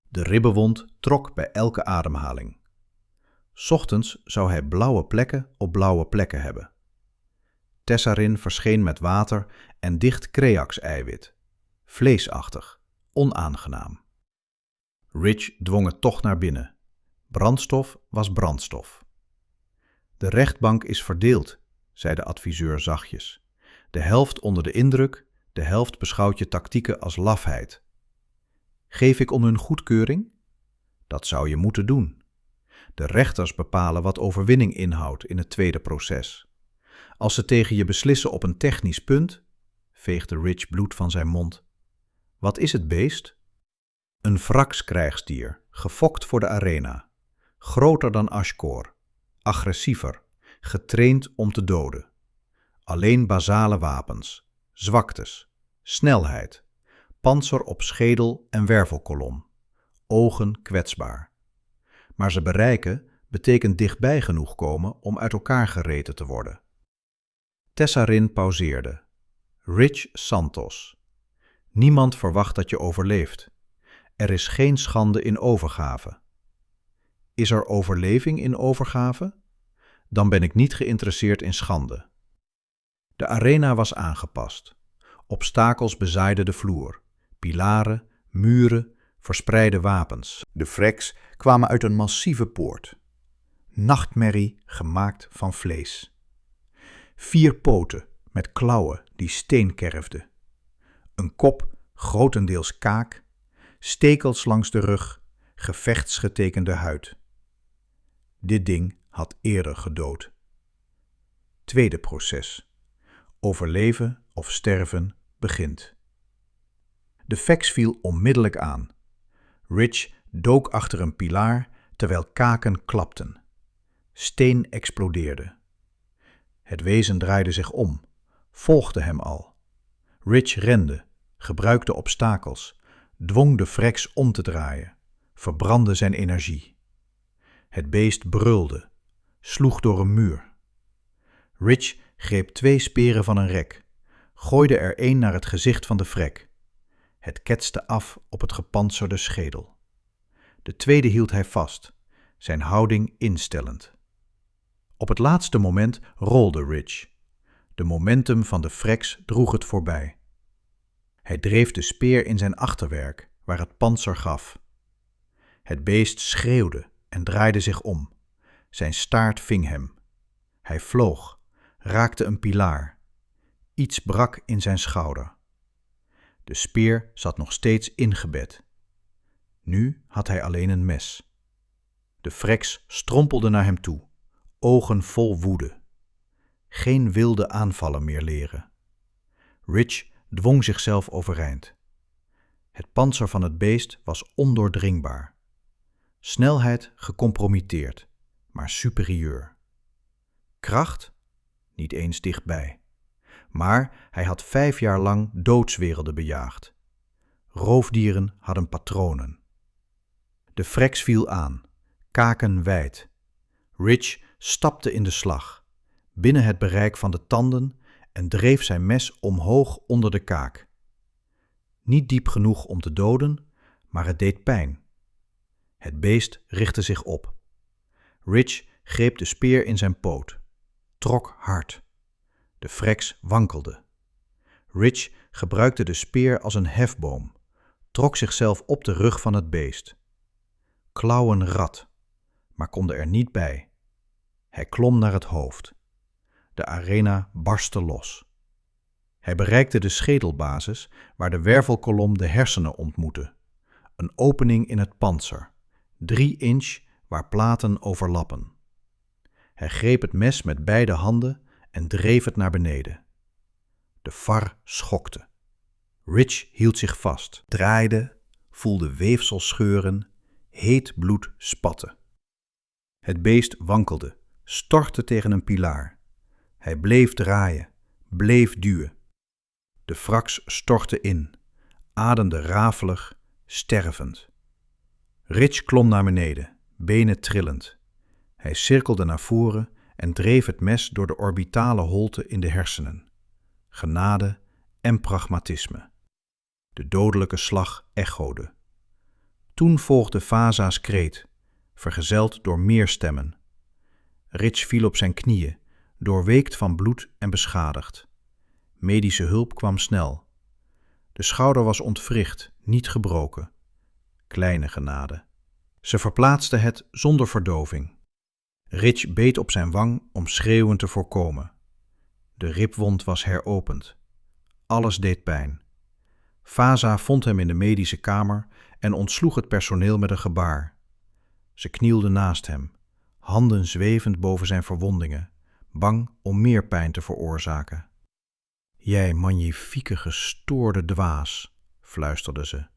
De ribbenwond trok bij elke ademhaling. 's Ochtends zou hij blauwe plekken op blauwe plekken hebben. Tessarin verscheen met water en dicht Creax-eiwit. Vleesachtig, onaangenaam. Rich dwong het toch naar binnen. Brandstof was brandstof. De rechtbank is verdeeld, zei de adviseur zachtjes. De helft onder de indruk, de helft beschouwt je tactieken als lafheid. Geef ik om hun goedkeuring? Dat zou je moeten doen. De rechters bepalen wat overwinning inhoudt in het tweede proces. Als ze tegen je beslissen op een technisch punt, veegde Rich bloed van zijn mond. Wat is het beest? Een wrakskrijgsdier, gefokt voor de arena. Groter dan Ashkor, agressiever, getraind om te doden. Alleen basale wapens, zwaktes, snelheid, pantser op schedel en wervelkolom, ogen kwetsbaar. Maar ze bereiken betekent dichtbij genoeg komen om uit elkaar gereten te worden. Tessarin pauzeerde. Rich Santos. Niemand verwacht dat je overleeft. Er is geen schande in overgave. Is er overleving in overgave? Dan ben ik niet geïnteresseerd in schande. De arena was aangepast. Obstakels bezaaiden de vloer. Pilaren, muren, verspreide wapens. De wrecks kwamen uit een massieve poort. Nachtmerrie gemaakt van vlees. 4 poten met klauwen die steen kerfden. Een kop, grotendeels kaak, stekels langs de rug, gevechtsgetekende huid. Dit ding had eerder gedood. Tweede proces. Overleven of sterven begint. De fax viel onmiddellijk aan. Rich dook achter een pilaar terwijl kaken klapten. Steen explodeerde. Het wezen draaide zich om, volgde hem al. Rich rende, gebruikte obstakels, dwong de wrecks om te draaien, verbrandde zijn energie. Het beest brulde, sloeg door een muur. Rich greep 2 speren van een rek, gooide er 1 naar het gezicht van de vrek. Het ketste af op het gepantserde schedel. De tweede hield hij vast, zijn houding instellend. Op het laatste moment rolde Rich. De momentum van de wrecks droeg het voorbij. Hij dreef de speer in zijn achterwerk, waar het pantser gaf. Het beest schreeuwde en draaide zich om. Zijn staart ving hem. Hij vloog, raakte een pilaar, Iets brak in zijn schouder. De speer zat nog steeds ingebed. Nu had hij alleen een mes. De Frex strompelde naar hem toe, ogen vol woede. Geen wilde aanvallen meer leren. Rich dwong zichzelf overeind. Het pantser van het beest was ondoordringbaar. Snelheid gecompromitteerd, maar superieur. Kracht? Niet eens dichtbij. Maar hij had 5 jaar lang doodswerelden bejaagd. Roofdieren hadden patronen. De Frex viel aan, kaken wijd. Rich stapte in de slag, binnen het bereik van de tanden en dreef zijn mes omhoog onder de kaak. Niet diep genoeg om te doden, maar het deed pijn. Het beest richtte zich op. Rich greep de speer in zijn poot, trok hard. De Frex wankelde. Rich gebruikte de speer als een hefboom, trok zichzelf op de rug van het beest. Klauwen rad, maar konden er niet bij. Hij klom naar het hoofd. De arena barstte los. Hij bereikte de schedelbasis waar de wervelkolom de hersenen ontmoette. Een opening in het pantser, 3 inch waar platen overlappen. Hij greep het mes met beide handen en dreef het naar beneden. De var schokte. Rich hield zich vast, draaide, voelde weefsel scheuren, heet bloed spatten. Het beest wankelde, stortte tegen een pilaar. Hij bleef draaien, bleef duwen. De Frax stortte in, ademde rafelig, stervend. Rich klom naar beneden, benen trillend. Hij cirkelde naar voren en dreef het mes door de orbitale holte in de hersenen. Genade en pragmatisme. De dodelijke slag echode. Toen volgde Vaza's kreet, vergezeld door meer stemmen. Rich viel op zijn knieën, doorweekt van bloed en beschadigd. Medische hulp kwam snel. De schouder was ontwricht, niet gebroken. Kleine genade. Ze verplaatste het zonder verdoving. Rich beet op zijn wang om schreeuwen te voorkomen. De ribwond was heropend. Alles deed pijn. Vaza vond hem in de medische kamer en ontsloeg het personeel met een gebaar. Ze knielden naast hem, handen zwevend boven zijn verwondingen, bang om meer pijn te veroorzaken. Jij magnifieke gestoorde dwaas, fluisterde ze.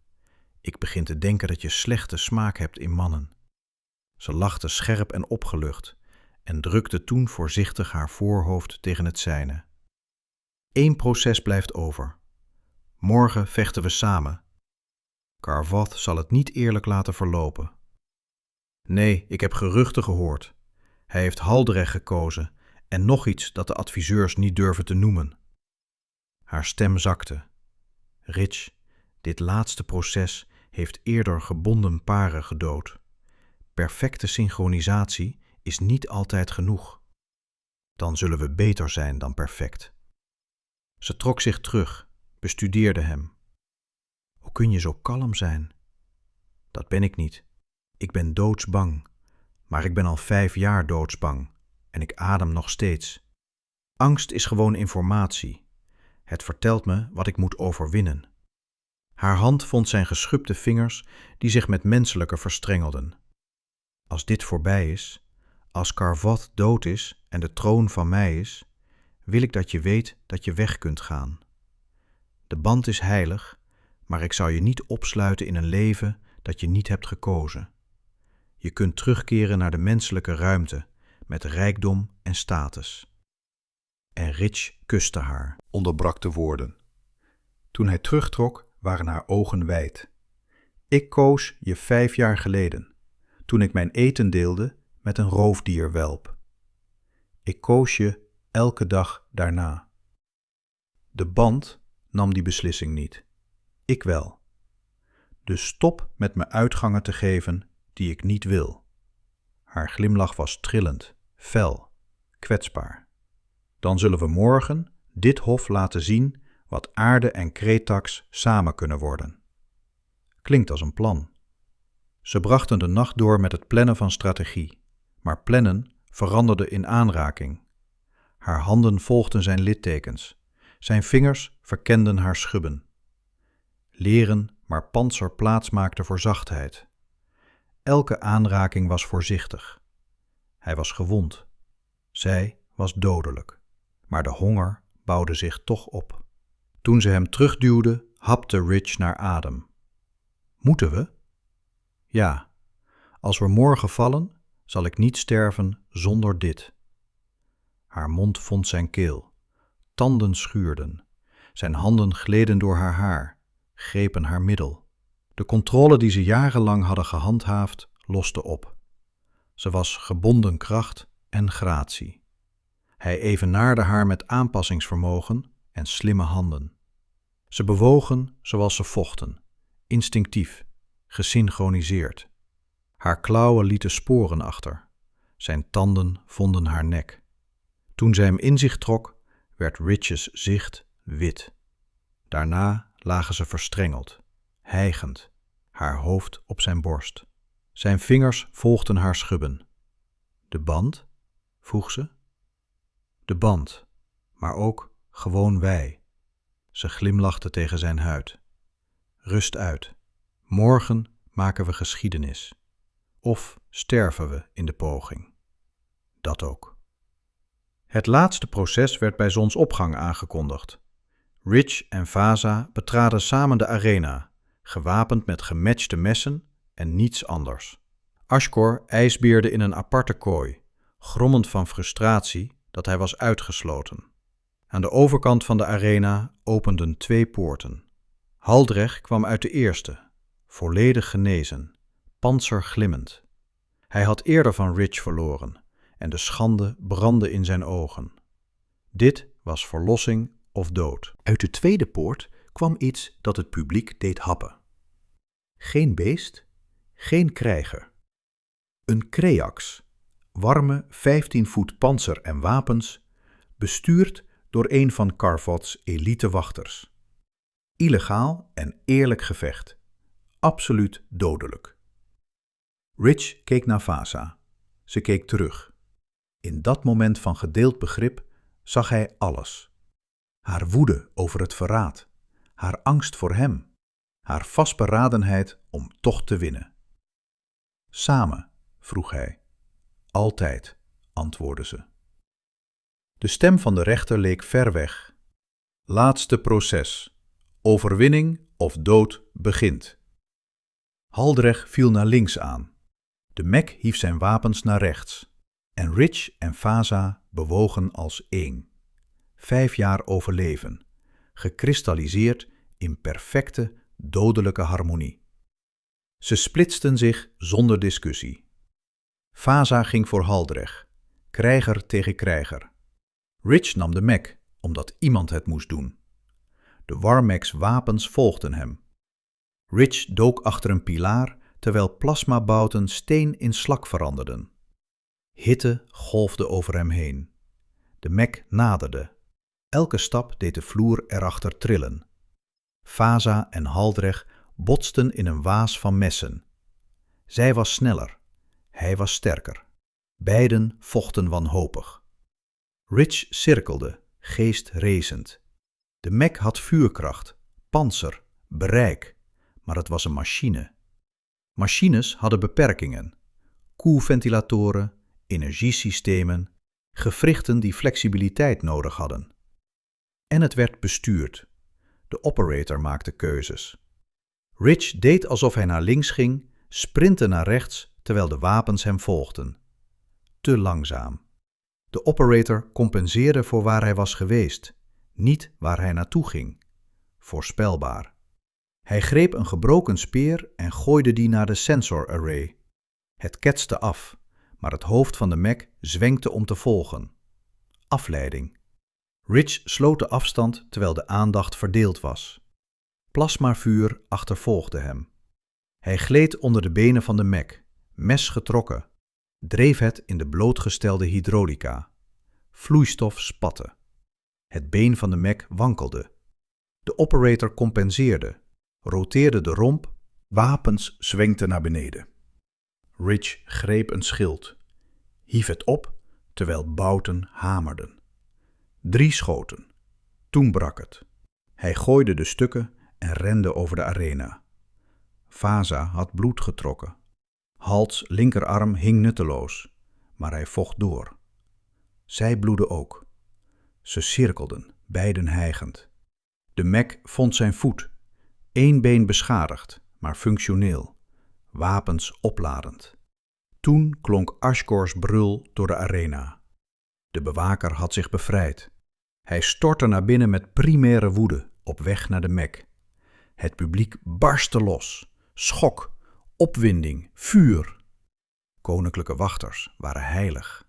Ik begin te denken dat je slechte smaak hebt in mannen. Ze lachte scherp en opgelucht en drukte toen voorzichtig haar voorhoofd tegen het zijne. 1 proces blijft over. Morgen vechten we samen. Carvoth zal het niet eerlijk laten verlopen. Nee, ik heb geruchten gehoord. Hij heeft Haldrech gekozen en nog iets dat de adviseurs niet durven te noemen. Haar stem zakte. Rich, dit laatste proces heeft eerder gebonden paren gedood. Perfecte synchronisatie is niet altijd genoeg. Dan zullen we beter zijn dan perfect. Ze trok zich terug, bestudeerde hem. Hoe kun je zo kalm zijn? Dat ben ik niet. Ik ben doodsbang, maar ik ben al 5 jaar doodsbang en ik adem nog steeds. Angst is gewoon informatie. Het vertelt me wat ik moet overwinnen. Haar hand vond zijn geschubde vingers die zich met menselijke verstrengelden. Als dit voorbij is, als Carvoth dood is en de troon van mij is, wil ik dat je weet dat je weg kunt gaan. De band is heilig, maar ik zou je niet opsluiten in een leven dat je niet hebt gekozen. Je kunt terugkeren naar de menselijke ruimte met rijkdom en status. En Rich kuste haar, onderbrak de woorden. Toen hij terugtrok, waren haar ogen wijd. Ik koos je 5 jaar geleden, toen ik mijn eten deelde met een roofdierwelp. Ik koos je elke dag daarna. De band nam die beslissing niet. Ik wel. Dus stop met me uitgangen te geven die ik niet wil. Haar glimlach was trillend, fel, kwetsbaar. Dan zullen we morgen dit hof laten zien wat aarde en Kretax samen kunnen worden. Klinkt als een plan. Ze brachten de nacht door met het plannen van strategie, maar plannen veranderden in aanraking. Haar handen volgden zijn littekens. Zijn vingers verkenden haar schubben. Leren maar pantser plaats maakte voor zachtheid. Elke aanraking was voorzichtig. Hij was gewond. Zij was dodelijk. Maar de honger bouwde zich toch op. Toen ze hem terugduwde, hapte Rich naar adem. Moeten we? Ja. Als we morgen vallen, zal ik niet sterven zonder dit. Haar mond vond zijn keel. Tanden schuurden. Zijn handen gleden door haar haar, grepen haar middel. De controle die ze jarenlang hadden gehandhaafd, loste op. Ze was gebonden kracht en gratie. Hij evenaarde haar met aanpassingsvermogen en slimme handen. Ze bewogen zoals ze vochten, instinctief, gesynchroniseerd. Haar klauwen lieten sporen achter. Zijn tanden vonden haar nek. Toen zij hem in zich trok, werd Rich's zicht wit. Daarna lagen ze verstrengeld, hijgend, haar hoofd op zijn borst. Zijn vingers volgden haar schubben. De band? Vroeg ze. De band, maar ook gewoon wij. Ze glimlachte tegen zijn huid. Rust uit. Morgen maken we geschiedenis. Of sterven we in de poging. Dat ook. Het laatste proces werd bij zonsopgang aangekondigd. Rich en Vaza betraden samen de arena, gewapend met gematchte messen en niets anders. Ashkor ijsbeerde in een aparte kooi, grommend van frustratie dat hij was uitgesloten. Aan de overkant van de arena openden 2 poorten. Haldrech kwam uit de eerste, volledig genezen, pantserglimmend. Hij had eerder van Rich verloren en de schande brandde in zijn ogen. Dit was verlossing of dood. Uit de tweede poort kwam iets dat het publiek deed happen. Geen beest, geen krijger. Een kreax, warme 15 voet pantser en wapens, bestuurd door een van Carvoth's elite wachters. Illegaal en eerlijk gevecht. Absoluut dodelijk. Rich keek naar Vaza. Ze keek terug. In dat moment van gedeeld begrip zag hij alles. Haar woede over het verraad, haar angst voor hem, haar vastberadenheid om toch te winnen. Samen, vroeg hij. Altijd, antwoordde ze. De stem van de rechter leek ver weg. Laatste proces. Overwinning of dood begint. Haldrech viel naar links aan. De mek hief zijn wapens naar rechts. En Rich en Vaza bewogen als één. 5 jaar overleven, gekristalliseerd in perfecte, dodelijke harmonie. Ze splitsten zich zonder discussie. Vaza ging voor Haldrech, krijger tegen krijger. Rich nam de mek, omdat iemand het moest doen. De Warmech's wapens volgden hem. Rich dook achter een pilaar, terwijl plasmabouten steen in slak veranderden. Hitte golfde over hem heen. De mek naderde. Elke stap deed de vloer erachter trillen. Vaza en Haldrech botsten in een waas van messen. Zij was sneller, hij was sterker. Beiden vochten wanhopig. Rich cirkelde, geest racend. De mek had vuurkracht, pantser, bereik, maar het was een machine. Machines hadden beperkingen. Koelventilatoren, energiesystemen, gewrichten die flexibiliteit nodig hadden. En het werd bestuurd. De operator maakte keuzes. Rich deed alsof hij naar links ging, sprintte naar rechts terwijl de wapens hem volgden. Te langzaam. De operator compenseerde voor waar hij was geweest, niet waar hij naartoe ging. Voorspelbaar. Hij greep een gebroken speer en gooide die naar de sensor array. Het ketste af, maar het hoofd van de mek zwenkte om te volgen. Afleiding. Rich sloot de afstand terwijl de aandacht verdeeld was. Plasmavuur achtervolgde hem. Hij gleed onder de benen van de mek, mes getrokken, dreef het in de blootgestelde hydraulica. Vloeistof spatte. Het been van de mek wankelde. De operator compenseerde, roteerde de romp, wapens zwenkten naar beneden. Rich greep een schild, hief het op terwijl bouten hamerden. 3 schoten. Toen brak het. Hij gooide de stukken en rende over de arena. Fasa had bloed getrokken. Halts linkerarm hing nutteloos, maar hij vocht door. Zij bloedde ook. Ze cirkelden, beiden hijgend. De Mek vond zijn voet, 1 been beschadigd, maar functioneel, wapens opladend. Toen klonk Ashkors brul door de arena. De bewaker had zich bevrijd. Hij stortte naar binnen met primaire woede op weg naar de Mek. Het publiek barstte los. Schok, opwinding, vuur. Koninklijke wachters waren heilig.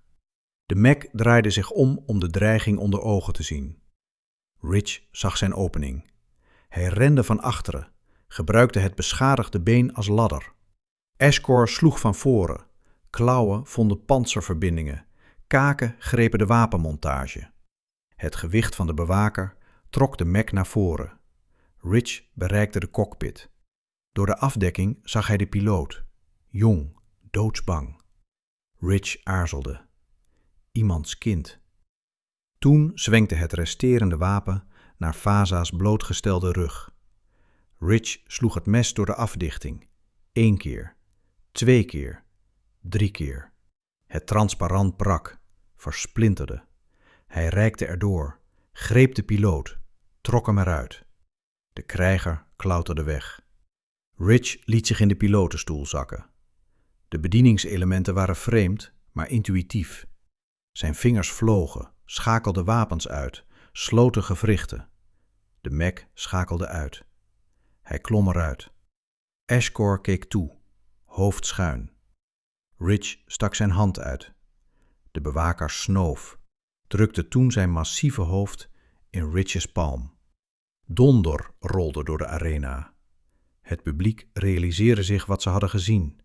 De Mek draaide zich om de dreiging onder ogen te zien. Rich zag zijn opening. Hij rende van achteren, gebruikte het beschadigde been als ladder. Ashkor sloeg van voren. Klauwen vonden pantserverbindingen. Kaken grepen de wapenmontage. Het gewicht van de bewaker trok de Mek naar voren. Rich bereikte de cockpit. Door de afdekking zag hij de piloot. Jong, doodsbang. Rich aarzelde. Iemands kind. Toen zwenkte het resterende wapen naar Fasa's blootgestelde rug. Rich sloeg het mes door de afdichting. 1 keer, 2 keer, 3 keer. Het transparant brak, versplinterde. Hij reikte erdoor, greep de piloot, trok hem eruit. De krijger klauterde weg. Rich liet zich in de pilotenstoel zakken. De bedieningselementen waren vreemd, maar intuïtief. Zijn vingers vlogen, schakelden wapens uit, sloten gewrichten. De Mek schakelde uit. Hij klom eruit. Ashkor keek toe, hoofd schuin. Rich stak zijn hand uit. De bewaker snoof, drukte toen zijn massieve hoofd in Rich's palm. Donder rolde door de arena. Het publiek realiseerde zich wat ze hadden gezien.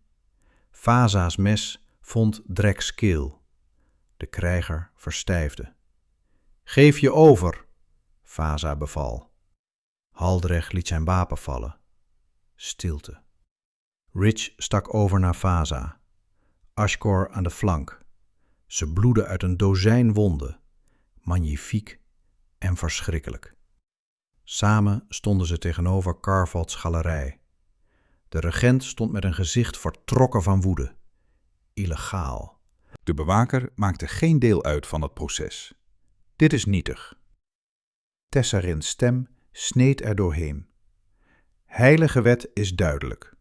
Fasa's mes vond Drek's keel. De krijger verstijfde. Geef je over, Fasa beval. Haldrech liet zijn wapen vallen. Stilte. Rich stak over naar Fasa. Ashkor aan de flank. Ze bloedden uit een dozijn wonden. Magnifiek en verschrikkelijk. Samen stonden ze tegenover Carvalds galerij. De regent stond met een gezicht vertrokken van woede. Illegaal. De bewaker maakte geen deel uit van het proces. Dit is nietig. Tessarins stem sneed er doorheen. Heilige wet is duidelijk.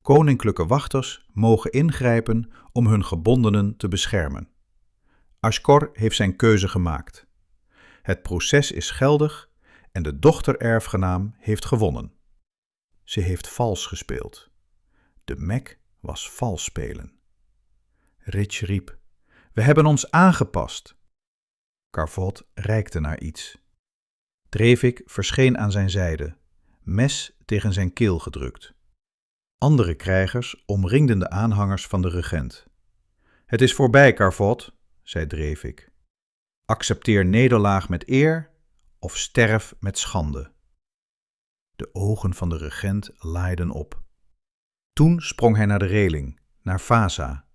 Koninklijke wachters mogen ingrijpen om hun gebondenen te beschermen. Ashkor heeft zijn keuze gemaakt. Het proces is geldig en de dochter-erfgenaam heeft gewonnen. Ze heeft vals gespeeld. De Mek was vals spelen. Rich riep, we hebben ons aangepast. Carvot reikte naar iets. Drevik verscheen aan zijn zijde, mes tegen zijn keel gedrukt. Andere krijgers omringden de aanhangers van de regent. Het is voorbij, Carvot, zei Drevik. Accepteer nederlaag met eer of sterf met schande. De ogen van de regent laaiden op. Toen sprong hij naar de reling, naar Fasa.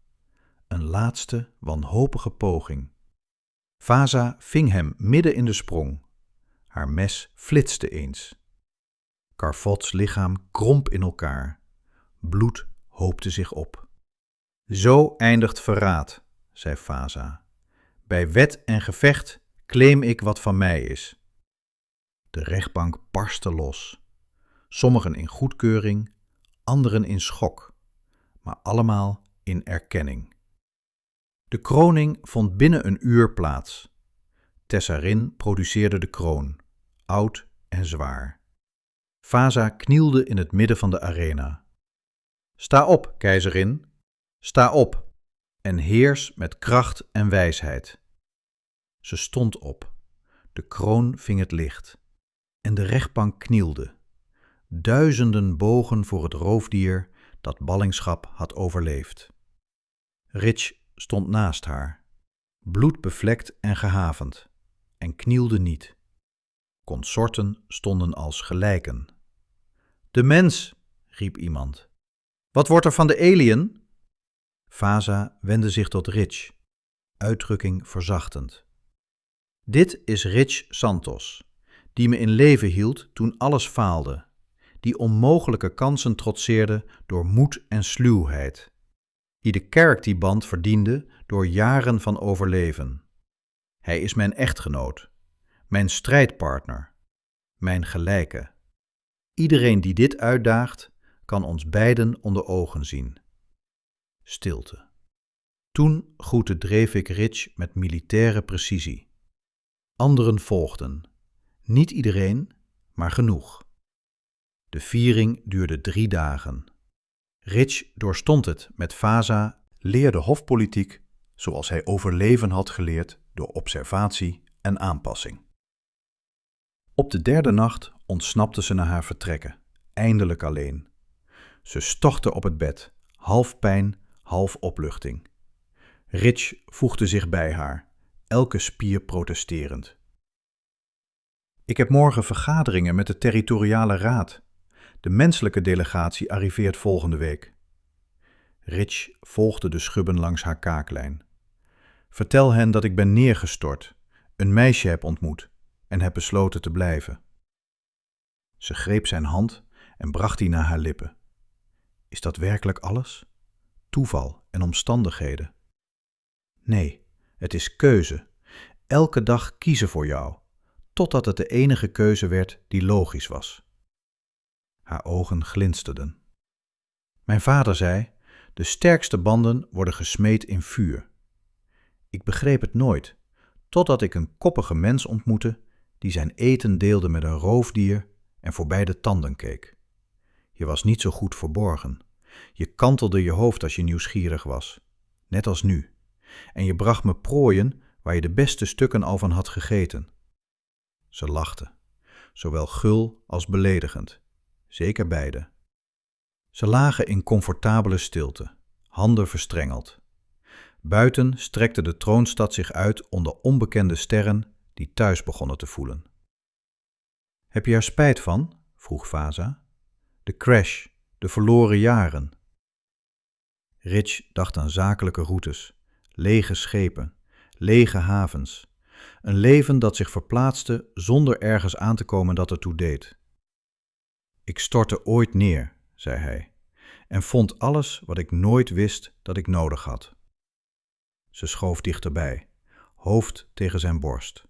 Een laatste wanhopige poging. Fasa ving hem midden in de sprong. Haar mes flitste eens. Carvots lichaam kromp in elkaar. Bloed hoopte zich op. Zo eindigt verraad, zei Fasa. Bij wet en gevecht claim ik wat van mij is. De rechtbank barstte los. Sommigen in goedkeuring, anderen in schok, maar allemaal in erkenning. De kroning vond binnen een uur plaats. Tessarin produceerde de kroon, oud en zwaar. Fasa knielde in het midden van de arena. Sta op, keizerin, sta op en heers met kracht en wijsheid. Ze stond op, de kroon ving het licht en de rechtbank knielde. Duizenden bogen voor het roofdier dat ballingschap had overleefd. Rich stond naast haar, bloedbevlekt en gehavend, en knielde niet. Consorten stonden als gelijken. De mens, riep iemand. Wat wordt er van de alien? Fasa wendde zich tot Rich, uitdrukking verzachtend. Dit is Rich Santos, Die me in leven hield toen alles faalde. Die onmogelijke kansen trotseerde door moed en sluwheid. Die de characterband verdiende door jaren van overleven. Hij is mijn echtgenoot, mijn strijdpartner, mijn gelijke. Iedereen die dit uitdaagt, kan ons beiden onder ogen zien. Stilte. Toen groette Drevik Rich met militaire precisie. Anderen volgden. Niet iedereen, maar genoeg. De viering duurde 3 dagen. Rich doorstond het met Vaza, leerde hofpolitiek zoals hij overleven had geleerd door observatie en aanpassing. Op de 3e nacht ontsnapte ze naar haar vertrekken, eindelijk alleen. Ze stortte op het bed, half pijn, half opluchting. Rich voegde zich bij haar, elke spier protesterend. Ik heb morgen vergaderingen met de territoriale raad. De menselijke delegatie arriveert volgende week. Rich volgde de schubben langs haar kaaklijn. Vertel hen dat ik ben neergestort, een meisje heb ontmoet en heb besloten te blijven. Ze greep zijn hand en bracht die naar haar lippen. Is dat werkelijk alles? Toeval en omstandigheden? Nee, het is keuze. Elke dag kiezen voor jou, totdat het de enige keuze werd die logisch was. Haar ogen glinsterden. Mijn vader zei, de sterkste banden worden gesmeed in vuur. Ik begreep het nooit, totdat ik een koppige mens ontmoette die zijn eten deelde met een roofdier en voorbij de tanden keek. Je was niet zo goed verborgen. Je kantelde je hoofd als je nieuwsgierig was, net als nu. En je bracht me prooien waar je de beste stukken al van had gegeten. Ze lachte, zowel gul als beledigend, zeker beide. Ze lagen in comfortabele stilte, handen verstrengeld. Buiten strekte de troonstad zich uit onder onbekende sterren die thuis begonnen te voelen. Heb je er spijt van? Vroeg Vaza. De crash, de verloren jaren. Rich dacht aan zakelijke routes, lege schepen, lege havens. Een leven dat zich verplaatste zonder ergens aan te komen dat ertoe deed. Ik stortte ooit neer, zei hij, en vond alles wat ik nooit wist dat ik nodig had. Ze schoof dichterbij, hoofd tegen zijn borst.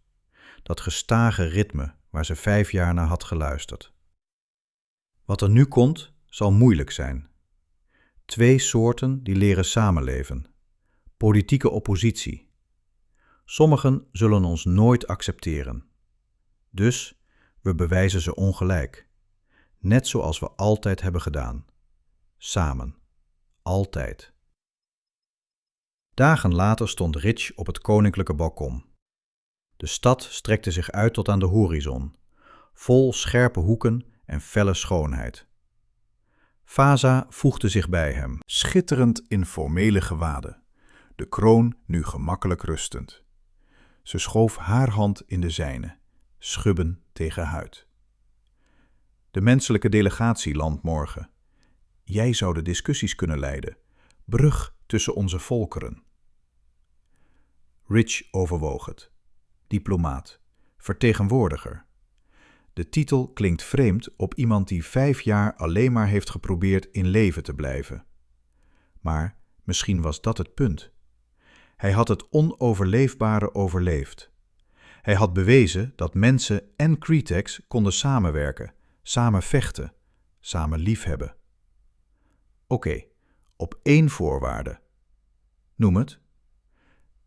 Dat gestage ritme waar ze 5 jaar naar had geluisterd. Wat er nu komt, zal moeilijk zijn. 2 soorten die leren samenleven. Politieke oppositie. Sommigen zullen ons nooit accepteren. Dus we bewijzen ze ongelijk. Net zoals we altijd hebben gedaan. Samen. Altijd. Dagen later stond Rich op het koninklijke balkon. De stad strekte zich uit tot aan de horizon, vol scherpe hoeken en felle schoonheid. Vaza voegde zich bij hem, schitterend in formele gewaden, de kroon nu gemakkelijk rustend. Ze schoof haar hand in de zijne, schubben tegen huid. De menselijke delegatie landt morgen. Jij zou de discussies kunnen leiden, brug tussen onze volkeren. Rich overwoog het. Diplomaat, vertegenwoordiger. De titel klinkt vreemd op iemand die 5 jaar alleen maar heeft geprobeerd in leven te blijven. Maar misschien was dat het punt. Hij had het onoverleefbare overleefd. Hij had bewezen dat mensen en Cretex konden samenwerken, samen vechten, samen liefhebben. Oké, op 1 voorwaarde. Noem het.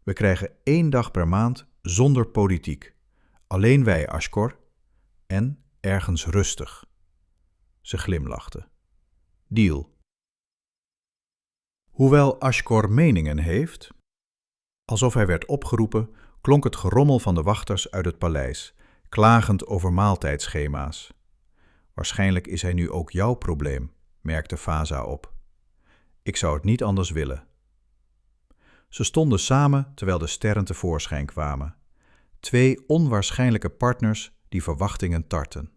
We krijgen 1 dag per maand zonder politiek. Alleen wij, Ashkor. En ergens rustig. Ze glimlachte. Deal. Hoewel Ashkor meningen heeft, alsof hij werd opgeroepen, klonk het gerommel van de wachters uit het paleis, klagend over maaltijdschema's. Waarschijnlijk is hij nu ook jouw probleem, merkte Vaza op. Ik zou het niet anders willen. Ze stonden samen terwijl de sterren tevoorschijn kwamen. 2 onwaarschijnlijke partners die verwachtingen tarten.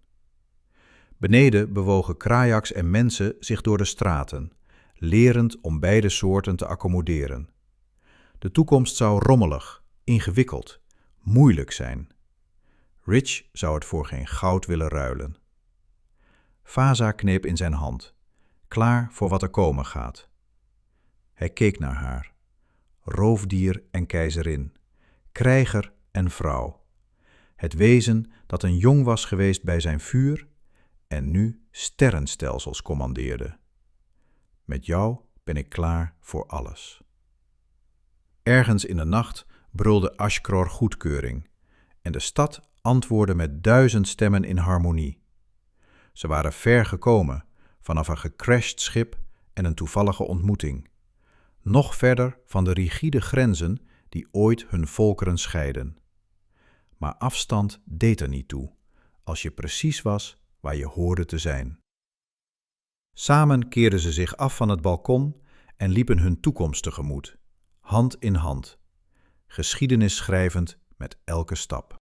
Beneden bewogen krajaks en mensen zich door de straten, lerend om beide soorten te accommoderen. De toekomst zou rommelig, ingewikkeld, moeilijk zijn. Rich zou het voor geen goud willen ruilen. Fasa kneep in zijn hand, klaar voor wat er komen gaat. Hij keek naar haar. Roofdier en keizerin, krijger en vrouw. Het wezen dat een jong was geweest bij zijn vuur en nu sterrenstelsels commandeerde. Met jou ben ik klaar voor alles. Ergens in de nacht brulde Ashkror goedkeuring en de stad antwoordde met 1000 stemmen in harmonie. Ze waren ver gekomen, vanaf een gecrashed schip en een toevallige ontmoeting. Nog verder van de rigide grenzen die ooit hun volkeren scheiden. Maar afstand deed er niet toe, als je precies was waar je hoorde te zijn. Samen keerden ze zich af van het balkon en liepen hun toekomst tegemoet, hand in hand, geschiedenis schrijvend met elke stap.